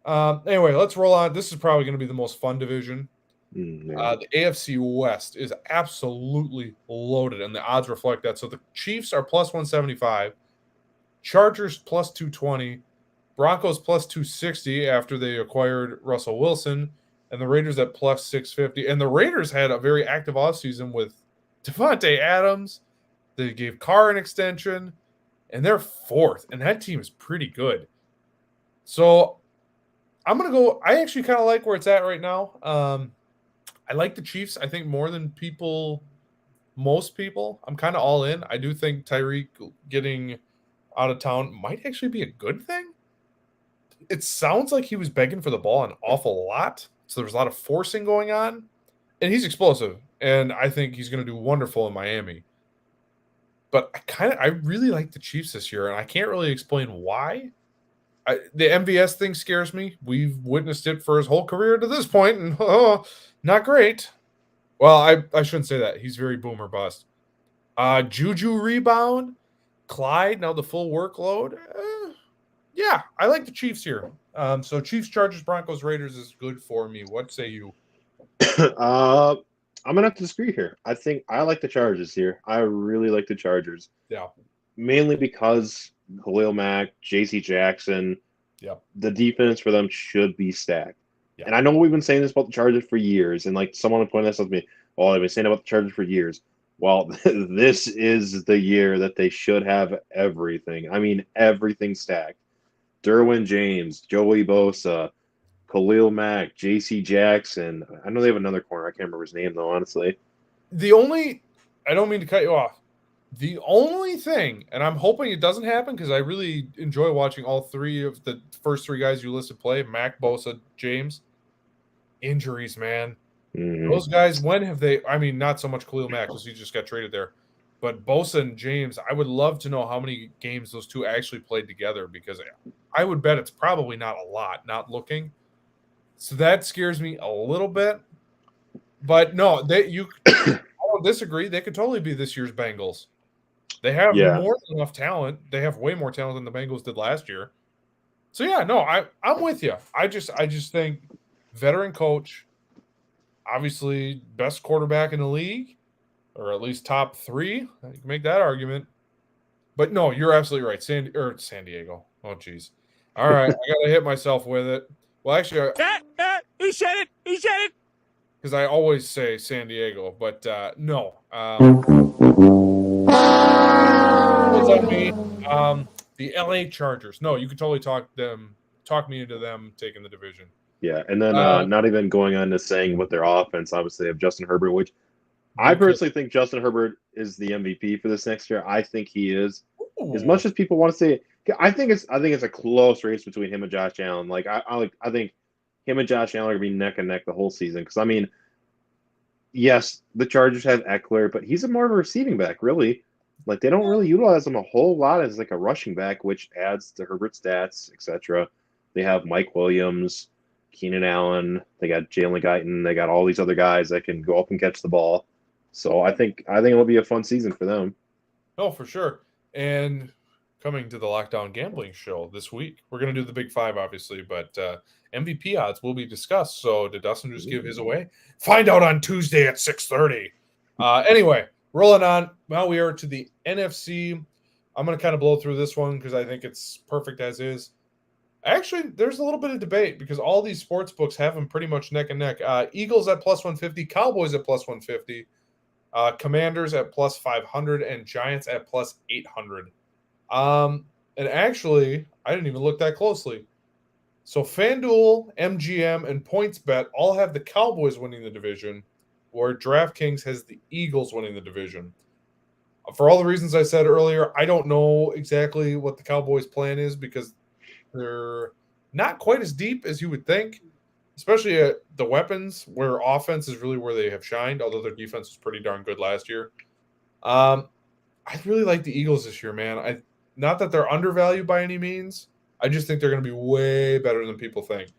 Anyway, let's roll on. This is probably going to be the most fun division. The AFC West is absolutely loaded, and the odds reflect that. So the Chiefs are plus 175, Chargers plus 220, Broncos plus 260 after they acquired Russell Wilson, and the Raiders at plus 650. And the Raiders had a very active offseason with Devontae Adams. They gave Carr an extension, and they're fourth, and that team is pretty good. So I'm going to go – I actually kind of like where it's at right now. I like the Chiefs, I think, more than most people. I'm kind of all in. I do think Tyreek getting out of town might actually be a good thing. it sounds like he was begging for the ball an awful lot. So there was a lot of forcing going on. And he's explosive. And I think he's going to do wonderful in Miami. But I really like the Chiefs this year, and I can't really explain why. The MVS thing scares me. We've witnessed it for his whole career to this point, and not great. Well, I shouldn't say that. He's very boom or bust. Juju rebound, Clyde now the full workload. Yeah, I like the Chiefs here. So Chiefs, Chargers, Broncos, Raiders is good for me. What say you? I'm gonna have to disagree here. I think I like the Chargers here. I really like the Chargers. Yeah. Mainly because Khalil Mack, J.C. Jackson, the defense for them should be stacked. Yeah. And I know we've been saying this about the Chargers for years, and like someone pointed this out to me, well, I've been saying about the Chargers for years. Well, this is the year that they should have everything. I mean, everything stacked. Derwin James, Joey Bosa, Khalil Mack, J.C. Jackson. I know they have another corner. I can't remember his name, though, honestly. I don't mean to cut you off. The only thing, and I'm hoping it doesn't happen because I really enjoy watching all three of the first three guys you listed play, Mack, Bosa, James. Injuries, man. Mm-hmm. Those guys, when have they – I mean, not so much Khalil Mack because he just got traded there. But Bosa and James, I would love to know how many games those two actually played together because I would bet it's probably not a lot, not looking. So that scares me a little bit. But no, I don't disagree. They could totally be this year's Bengals. They have more than enough talent. They have way more talent than the Bengals did last year. So yeah, no, I'm with you. I just think veteran coach, obviously best quarterback in the league, or at least top 3. You can make that argument. But no, you're absolutely right. San Diego. Oh geez. All right, I gotta hit myself with it. Well, actually, he said it. He said it. Because I always say San Diego, but no. On me. The LA Chargers. No, you could totally talk me into them taking the division. Yeah, and then not even going on to saying what their offense, obviously, of Justin Herbert, which I personally think Justin Herbert is the MVP for this next year. I think he is. Ooh. As much as people want to say, I think it's a close race between him and Josh Allen. Like I think him and Josh Allen are going to be neck and neck the whole season. Because, I mean, yes, the Chargers have Eckler, but he's more of a receiving back, really. Like, they don't really utilize him a whole lot as, like, a rushing back, which adds to Herbert's stats, etc. They have Mike Williams, Keenan Allen. They got Jalen Guyton. They got all these other guys that can go up and catch the ball. So I think it'll be a fun season for them. Oh, for sure. And coming to the Lockdown Gambling Show this week, we're going to do the Big Five, obviously, but MVP odds will be discussed. So did Dustin just give his away? Find out on Tuesday at 6:30. Anyway, rolling on. Well, we are to the NFC. I'm going to kind of blow through this one because I think it's perfect as is. Actually, there's a little bit of debate because all these sports books have them pretty much neck and neck. Eagles at plus 150, Cowboys at plus 150, Commanders at plus 500, and Giants at plus 800. And actually, I didn't even look that closely. So FanDuel, MGM, and PointsBet all have the Cowboys winning the division, where DraftKings has the Eagles winning the division. For all the reasons I said earlier, I don't know exactly what the Cowboys' plan is because they're not quite as deep as you would think, especially at the weapons, where offense is really where they have shined, although their defense was pretty darn good last year. I really like the Eagles this year, man. Not that they're undervalued by any means. I just think they're going to be way better than people think.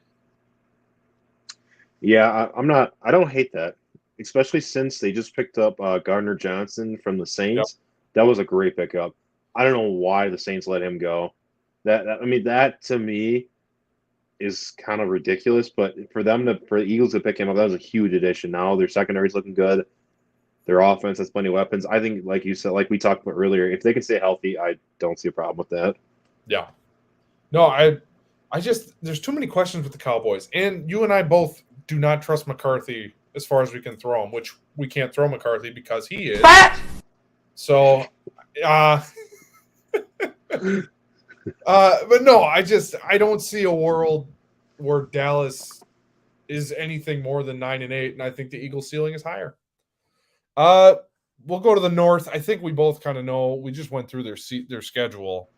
Yeah, I don't hate that, especially since they just picked up Gardner Johnson from the Saints. Yep. That was a great pickup. I don't know why the Saints let him go. That to me is kind of ridiculous, but for the Eagles to pick him up, that was a huge addition. Now their secondary's looking good. Their offense has plenty of weapons. I think, like you said, like we talked about earlier, if they can stay healthy, I don't see a problem with that. Yeah. No, I just, there's too many questions with the Cowboys. And you and I both do not trust McCarthy as far as we can throw him, which we can't throw McCarthy because he is. So, but no, I don't see a world where Dallas is anything more than 9-8, and I think the Eagles' ceiling is higher. We'll go to the North. I think we both kind of know. We just went through their schedule.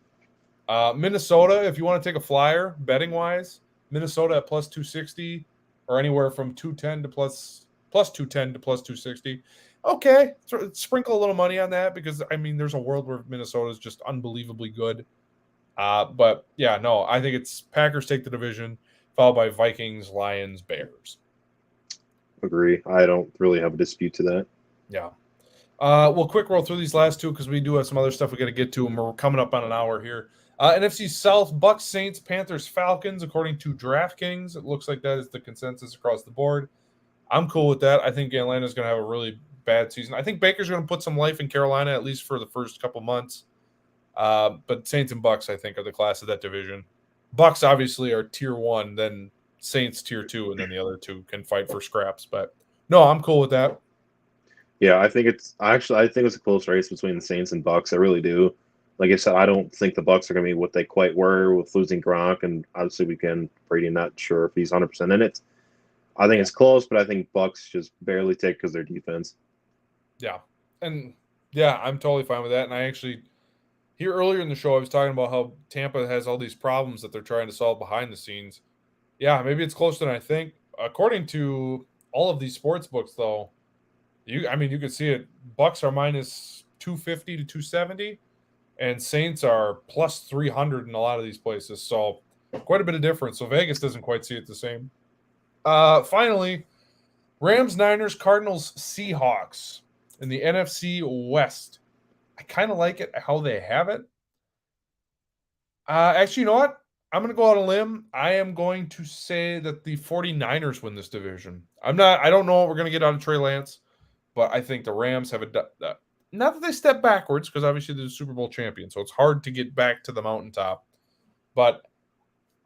Minnesota, if you want to take a flyer, betting wise, Minnesota at plus 260 or anywhere from 210 to plus 210 to plus 260. Okay, sprinkle a little money on that because I mean, there's a world where Minnesota is just unbelievably good. But yeah, no, I think it's Packers take the division, followed by Vikings, Lions, Bears. Agree. I don't really have a dispute to that. Yeah. We'll quick roll through these last two because we do have some other stuff we got to get to, and we're coming up on an hour here. NFC South, Bucks, Saints, Panthers, Falcons. According to DraftKings, it looks like that is the consensus across the board. I'm cool with that. I think Atlanta's going to have a really bad season. I think Baker's going to put some life in Carolina, at least for the first couple months. But Saints and Bucks, I think, are the class of that division. Bucks obviously are tier 1, then Saints tier 2, and then the other two can fight for scraps. But no, I'm cool with that. Yeah, I think it's a close race between the Saints and Bucks. I really do. Like I said, I don't think the Bucks are going to be what they quite were with losing Gronk, and obviously Brady not sure if he's 100% in it. I think it's close, but I think Bucks just barely take because their defense. Yeah, and yeah, I'm totally fine with that. And I actually here earlier in the show, I was talking about how Tampa has all these problems that they're trying to solve behind the scenes. Yeah, maybe it's closer than I think. According to all of these sports books, though, you could see it. Bucks are minus 250 to 270, and Saints are plus 300 in a lot of these places. So quite a bit of difference. So Vegas doesn't quite see it the same. Finally, Rams, Niners, Cardinals, Seahawks in the NFC West. I kind of like it how they have it. Actually, you know what? I'm going to go out on a limb. I am going to say that the 49ers win this division. I don't know what we're going to get out of Trey Lance, but I think the Rams have not that they step backwards, because obviously they're the Super Bowl champion, so it's hard to get back to the mountaintop. But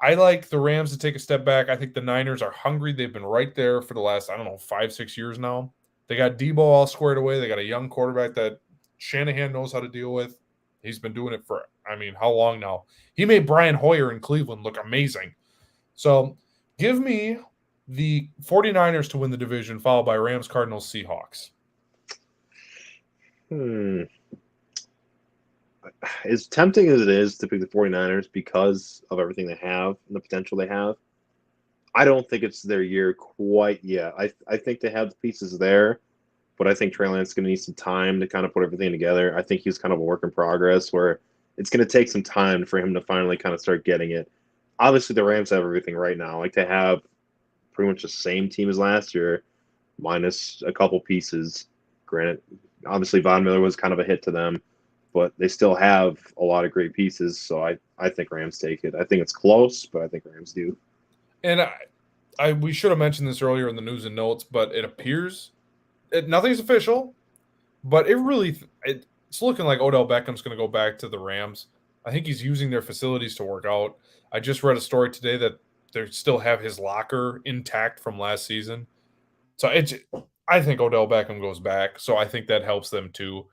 I like the Rams to take a step back. I think the Niners are hungry. They've been right there for the last, 5-6 years now. They got Debo all squared away. They got a young quarterback that Shanahan knows how to deal with. He's been doing it for, how long now? He made Brian Hoyer in Cleveland look amazing. So give me the 49ers to win the division, followed by Rams, Cardinals, Seahawks. As tempting as it is to pick the 49ers because of everything they have and the potential they have, I don't think it's their year quite yet. I think they have the pieces there, but I think Trey Lance is going to need some time to kind of put everything together. I think he's kind of a work in progress where it's going to take some time for him to finally kind of start getting it. Obviously, the Rams have everything right now. Like, they have pretty much the same team as last year, minus a couple pieces. Granted, obviously Von Miller was kind of a hit to them, but they still have a lot of great pieces. So I think Rams take it. I think it's close, but I think Rams do. And we should have mentioned this earlier in the news and notes, but it appears nothing's official, but it's looking like Odell Beckham's going to go back to the Rams. I think he's using their facilities to work out. I just read a story today that they still have his locker intact from last season. So I think Odell Beckham goes back. So I think that helps them too.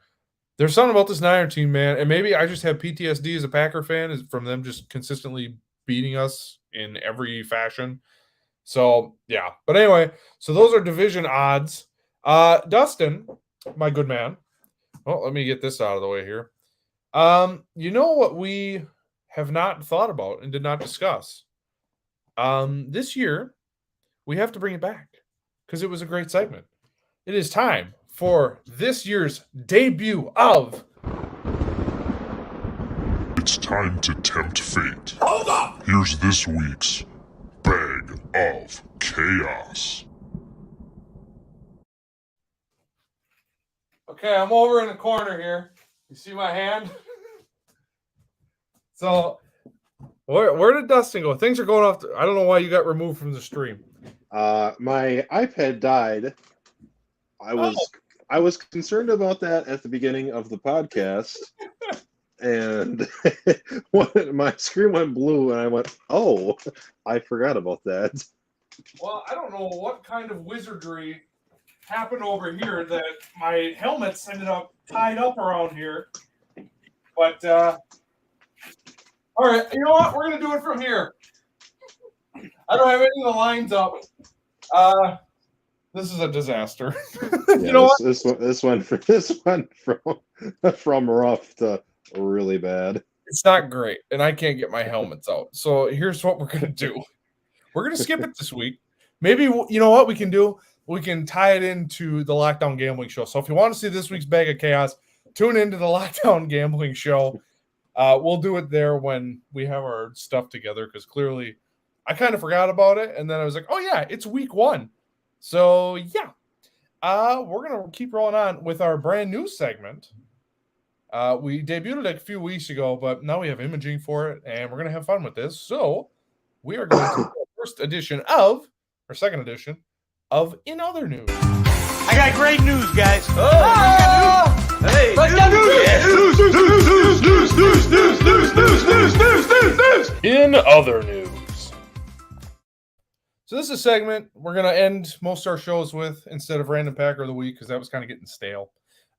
There's something about this Niner team, man. And maybe I just have PTSD as a Packer fan is from them just consistently beating us in every fashion. So, yeah. But anyway, so those are division odds. Dustin, my good man. Well, let me get this out of the way here. You know what we have not thought about and did not discuss? This year, we have to bring it back because it was a great segment. It is time for this year's debut of... It's time to tempt fate. Hold up! Here's this week's Bag of Chaos. Okay, I'm over in the corner here. You see my hand? So, where did Dustin go? Things are going off. I don't know why you got removed from the stream. My iPad died. I was concerned about that at the beginning of the podcast, and my screen went blue, and I went, "Oh, I forgot about that." Well, I don't know what kind of wizardry happened over here that my helmets ended up tied up around here. But all right, you know what? We're gonna do it from here. I don't have any of the lines up. This is a disaster. You know what? This went from rough to really bad. It's not great, and I can't get my helmets out. So here's what we're going to do. We're going to skip it this week. Maybe, you know what we can do? We can tie it into the Lockdown Gambling Show. So if you want to see this week's Bag of Chaos, tune into the Lockdown Gambling Show. We'll do it there when we have our stuff together, because clearly I kind of forgot about it. And then I was like, oh, yeah, it's week 1. So, yeah. We're going to keep rolling on with our brand new segment. We debuted it a few weeks ago, but now we have imaging for it, and we're going to have fun with this. So we are going to do our second edition of In Other News. I got great news, guys. Hey, news. In Other News. So this is a segment we're going to end most of our shows with instead of Random Packer of the Week, because that was kind of getting stale.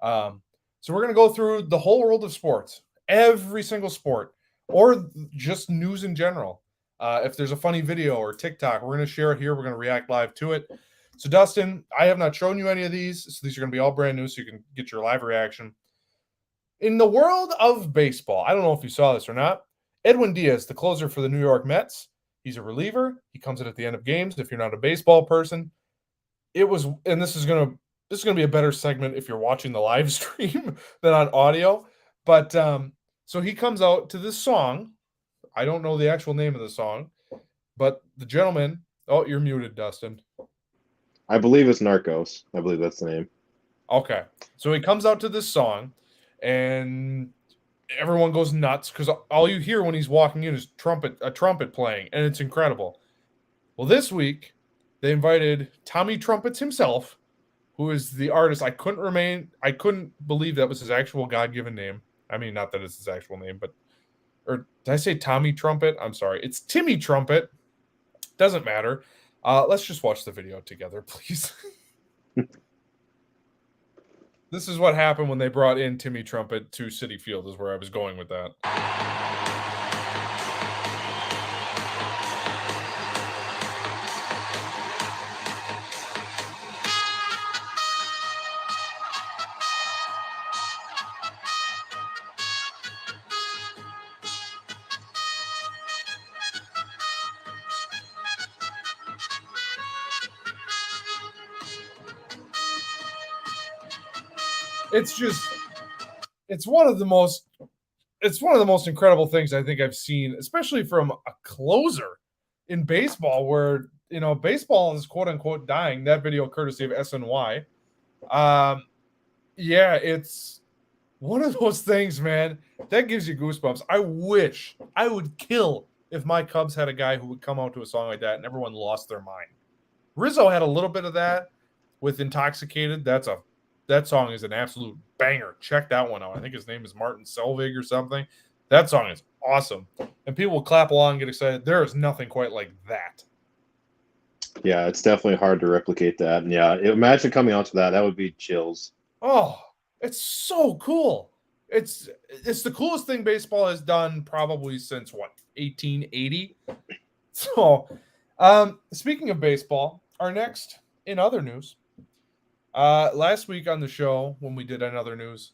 So we're going to go through the whole world of sports, every single sport, or just news in general. If there's a funny video or TikTok, we're going to share it here. We're going to react live to it. So, Dustin, I have not shown you any of these, so these are going to be all brand new, so you can get your live reaction. In the world of baseball, I don't know if you saw this or not, Edwin Diaz, the closer for the New York Mets, he's a reliever. He comes in at the end of games. If you're not a baseball person, and this is going to be a better segment if you're watching the live stream than on audio. But so he comes out to this song. I don't know the actual name of the song, but the gentleman. Oh, you're muted, Dustin. I believe it's Narcos. I believe that's the name. Okay. So he comes out to this song, and everyone goes nuts because all you hear when he's walking in is a trumpet playing, and it's incredible. Well, this week, they invited Tommy Trumpets himself, who is the artist. I couldn't believe that was his actual God-given name. I mean, not that it's his actual name, or did I say Tommy Trumpet? I'm sorry. It's Timmy Trumpet. Doesn't matter. Let's just watch the video together, please. This is what happened when they brought in Timmy Trumpet to Citi Field, is where I was going with that. It's one of the most incredible things I think I've seen, especially from a closer in baseball, where, you know, baseball is quote unquote dying. That video courtesy of SNY. Yeah, it's one of those things, man, that gives you goosebumps. I wish I would kill if my Cubs had a guy who would come out to a song like that and everyone lost their mind. Rizzo had a little bit of that with Intoxicated. That song is an absolute banger. Check that one out. I think his name is Martin Selvig or something. That song is awesome. And people will clap along and get excited. There is nothing quite like that. Yeah, it's definitely hard to replicate that. And yeah, imagine coming out to that. That would be chills. Oh, it's so cool. It's the coolest thing baseball has done probably since, 1880? So, speaking of baseball, our next In Other News. Last week on the show, when we did another news,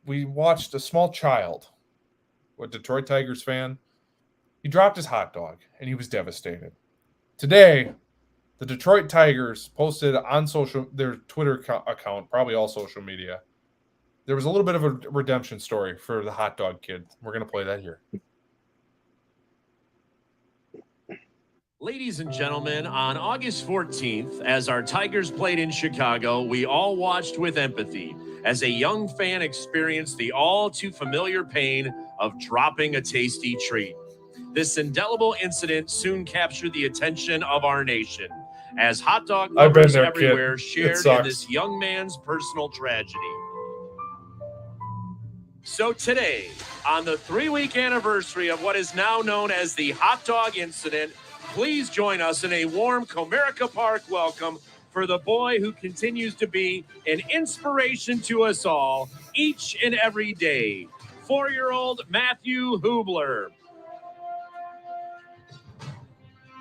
we watched a small child, a Detroit Tigers fan. He dropped his hot dog, and he was devastated. Today, the Detroit Tigers posted on their Twitter account, probably all social media. There was a little bit of a redemption story for the hot dog kid. We're going to play that here. Ladies and gentlemen, on August 14th, as our Tigers played in Chicago, we all watched with empathy as a young fan experienced the all too familiar pain of dropping a tasty treat. This indelible incident soon captured the attention of our nation as hot dog lovers everywhere shared in this young man's personal tragedy. So today, on the 3-week anniversary of what is now known as the hot dog incident, please join us in a warm Comerica Park welcome for the boy who continues to be an inspiration to us all each and every day, 4-year-old Matthew Hubler.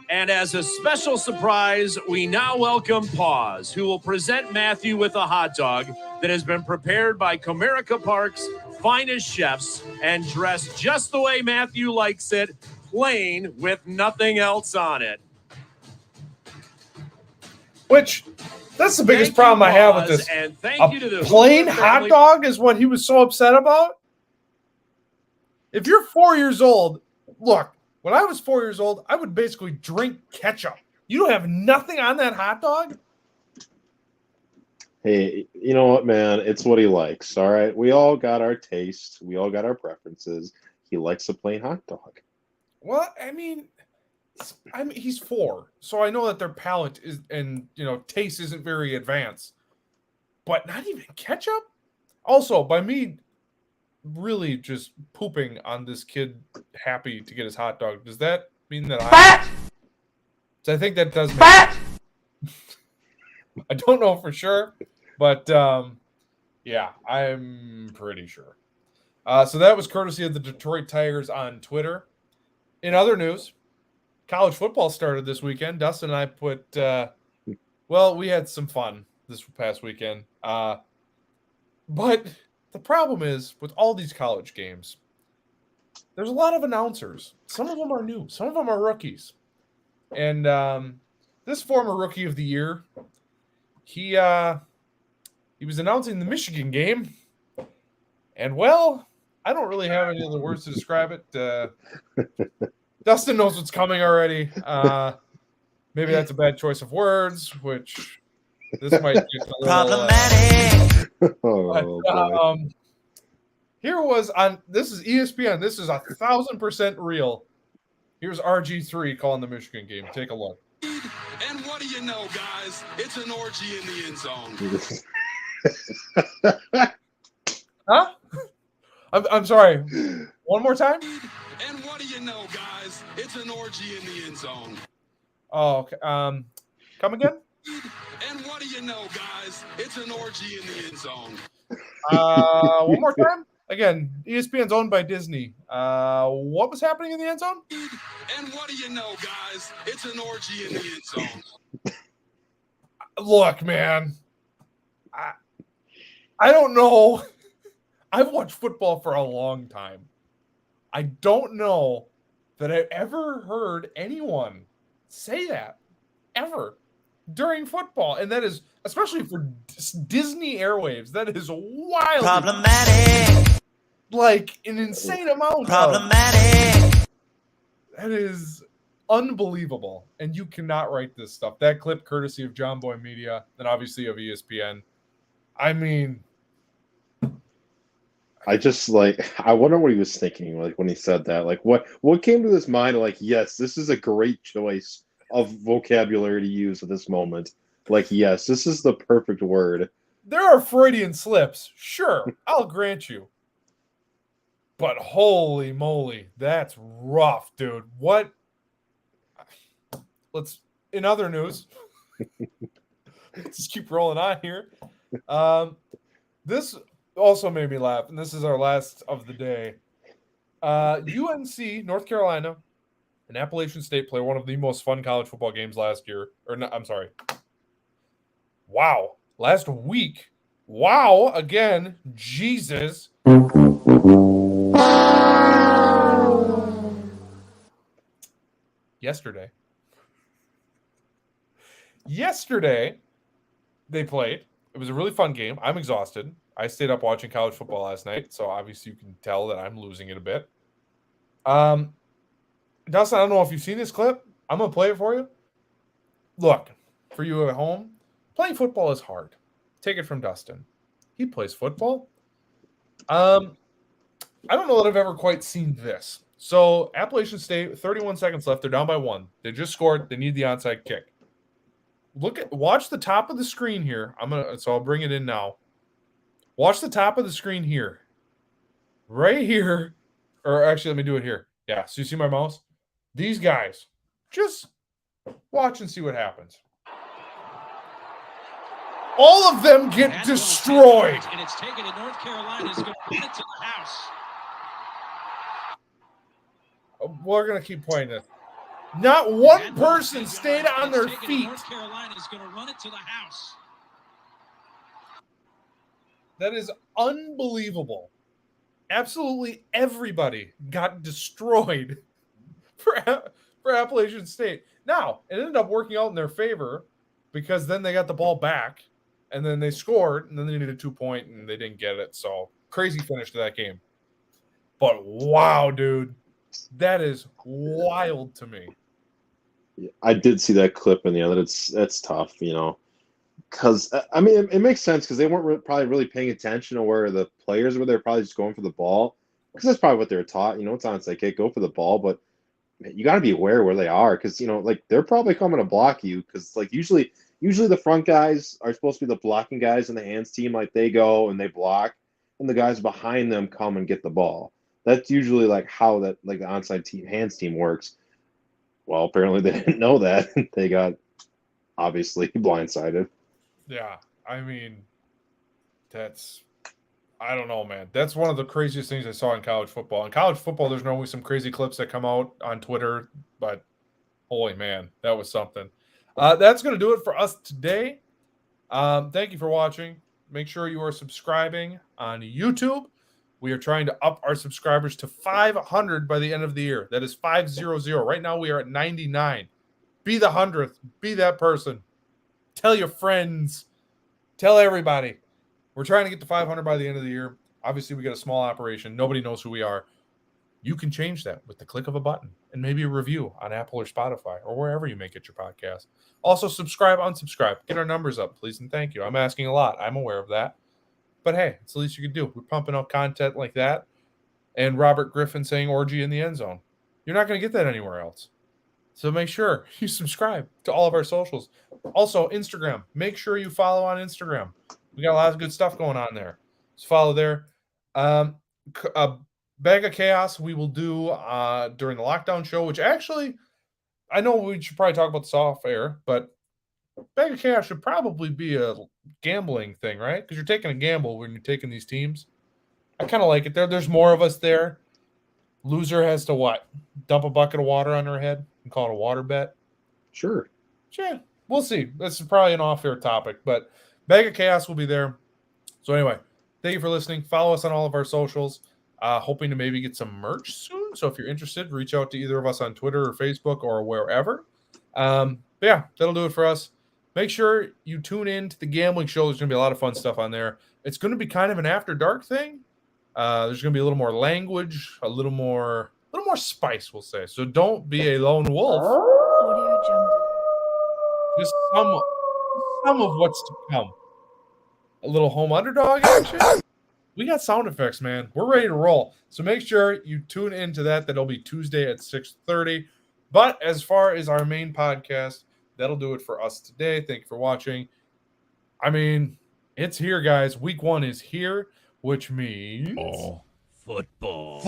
And as a special surprise, we now welcome Paws, who will present Matthew with a hot dog that has been prepared by Comerica Park's finest chefs and dressed just the way Matthew likes it, plain with nothing else on it. Which, that's the biggest problem I have with this. And thank you to the plain Hoover hot family. dog is what he was so upset about? If you're 4 years old, look, when I was 4 years old, I would basically drink ketchup. You don't have nothing on that hot dog? Hey, you know what, man? It's what he likes, all right? We all got our taste. We all got our preferences. He likes a plain hot dog. Well, I mean, he's 4, so I know that their palate is and taste isn't very advanced. But not even ketchup? Also, by me really just pooping on this kid happy to get his hot dog, does that mean that I think that does mean I don't know for sure, but yeah, I'm pretty sure. So that was courtesy of the Detroit Tigers on Twitter. In other news, college football started this weekend. Dustin and I put, we had some fun this past weekend. But the problem is, with all these college games, there's a lot of announcers. Some of them are new. Some of them are rookies. And this former Rookie of the Year, he was announcing the Michigan game. And, well, I don't really have any other words to describe it. Dustin knows what's coming already. Maybe that's a bad choice of words, which this might get a little Problematic. Here was on. This is ESPN. This is 1,000% real. Here's RG3 calling the Michigan game. Take a look. And what do you know, guys? It's an orgy in the end zone. Huh? I'm sorry. One more time? And what do you know, guys? It's an orgy in the end zone. Oh, okay. Come again? And what do you know, guys? It's an orgy in the end zone. One more time? Again, ESPN's owned by Disney. What was happening in the end zone? And what do you know, guys? It's an orgy in the end zone. Look, man. I don't know. I've watched football for a long time. I don't know that I've ever heard anyone say that ever during football. And that is, especially for Disney airwaves, that is wild. Problematic. Like an insane amount. Problematic. That is unbelievable. And you cannot write this stuff. That clip courtesy of John Boy Media and obviously of ESPN. I mean, I wonder what he was thinking, like when he said that. Like what came to his mind? Like, yes, this is a great choice of vocabulary to use at this moment. Like, yes, this is the perfect word. there are Freudian slips. Sure, I'll grant you. But holy moly, that's rough, dude. What? In other news, let's just keep rolling on here. This also made me laugh, and this is our last of the day. UNC, North Carolina, and Appalachian State play one of the most fun college football games last year. Wow. Last week. Wow. Again. Jesus. Yesterday, they played. It was a really fun game. I'm exhausted. I stayed up watching college football last night, so obviously you can tell that I'm losing it a bit. Dustin, I don't know if you've seen this clip. I'm going to play it for you. Look, for you at home, playing football is hard. Take it from Dustin. He plays football. I don't know that I've ever quite seen this. So Appalachian State, 31 seconds left. They're down by 1. They just scored. They need the onside kick. Watch the top of the screen here. So I'll bring it in now. Watch the top of the screen here. Right here. Or actually, let me do it here. Yeah, so you see my mouse? These guys. Just watch and see what happens. All of them get destroyed. And it's taken to North Carolina. Is going to run it to the house. We're going to keep playing this. Not one person stayed on their feet. North Carolina is going to run it to the house. That is unbelievable. absolutely everybody got destroyed for Appalachian State. Now, it ended up working out in their favor because then they got the ball back and then they scored and then they needed a 2-point and they didn't get it. So crazy finish to that game. But wow, dude, that is wild to me. I did see that clip in the other. That's tough, because I mean it makes sense because they weren't probably really paying attention to where the players were. They're probably just going for the ball because that's probably what they were taught. It's on. It's like, hey, go for the ball, but you got to be aware where they are because like they're probably coming to block you because like usually the front guys are supposed to be the blocking guys in the hands team. Like they go and they block, and the guys behind them come and get the ball. That's usually like how that like the onside team hands team works. Well, apparently they didn't know that. They got obviously blindsided. Yeah, I mean, I don't know, man. That's one of the craziest things I saw in college football. In college football, there's normally some crazy clips that come out on Twitter, but holy man, that was something. That's going to do it for us today. Thank you for watching. Make sure you are subscribing on YouTube. We are trying to up our subscribers to 500 by the end of the year. That is 500. Right now we are at 99. Be the 100th. Be that person. Tell your friends. Tell everybody. We're trying to get to 500 by the end of the year. Obviously, we got a small operation. Nobody knows who we are. You can change that with the click of a button and maybe a review on Apple or Spotify or wherever you may get your podcast. Also, subscribe, unsubscribe. Get our numbers up, please, and thank you. I'm asking a lot. I'm aware of that. But hey, it's the least you can do. We're pumping out content like that. And Robert Griffin saying orgy in the end zone. You're not going to get that anywhere else. So make sure you subscribe to all of our socials. Also, Instagram. Make sure you follow on Instagram. We got a lot of good stuff going on there. So follow there. A Bag of Chaos we will do during the lockdown show, which actually, I know we should probably talk about this off air, but Bag of Chaos should probably be a gambling thing, right? Because you're taking a gamble when you're taking these teams. I kind of like it. There's more of us there. Loser has to what? Dump a bucket of water on her head and call it a water bet? Sure. Yeah, we'll see. This is probably an off-air topic, but Bag of Chaos will be there. So anyway, thank you for listening. Follow us on all of our socials. Hoping to maybe get some merch soon. So if you're interested, reach out to either of us on Twitter or Facebook or wherever. But yeah, that'll do it for us. Make sure you tune in to the gambling show. There's going to be a lot of fun stuff on there. It's going to be kind of an after dark thing. There's going to be a little more language, a little more spice, we'll say. So don't be a lone wolf. Audio Jungle. Just some of what's to come. A little home underdog action. We got sound effects, man. We're ready to roll. So make sure you tune into that. That'll be Tuesday at 6:30. But as far as our main podcast, that'll do it for us today. Thank you for watching. I mean, it's here, guys. Week 1 is here, which means Football.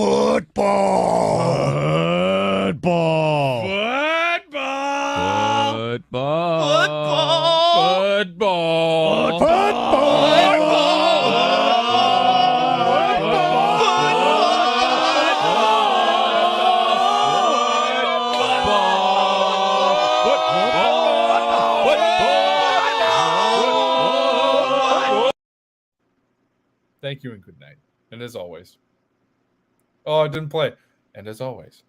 Thank you and good night. And as always. Oh, I didn't play. And as always.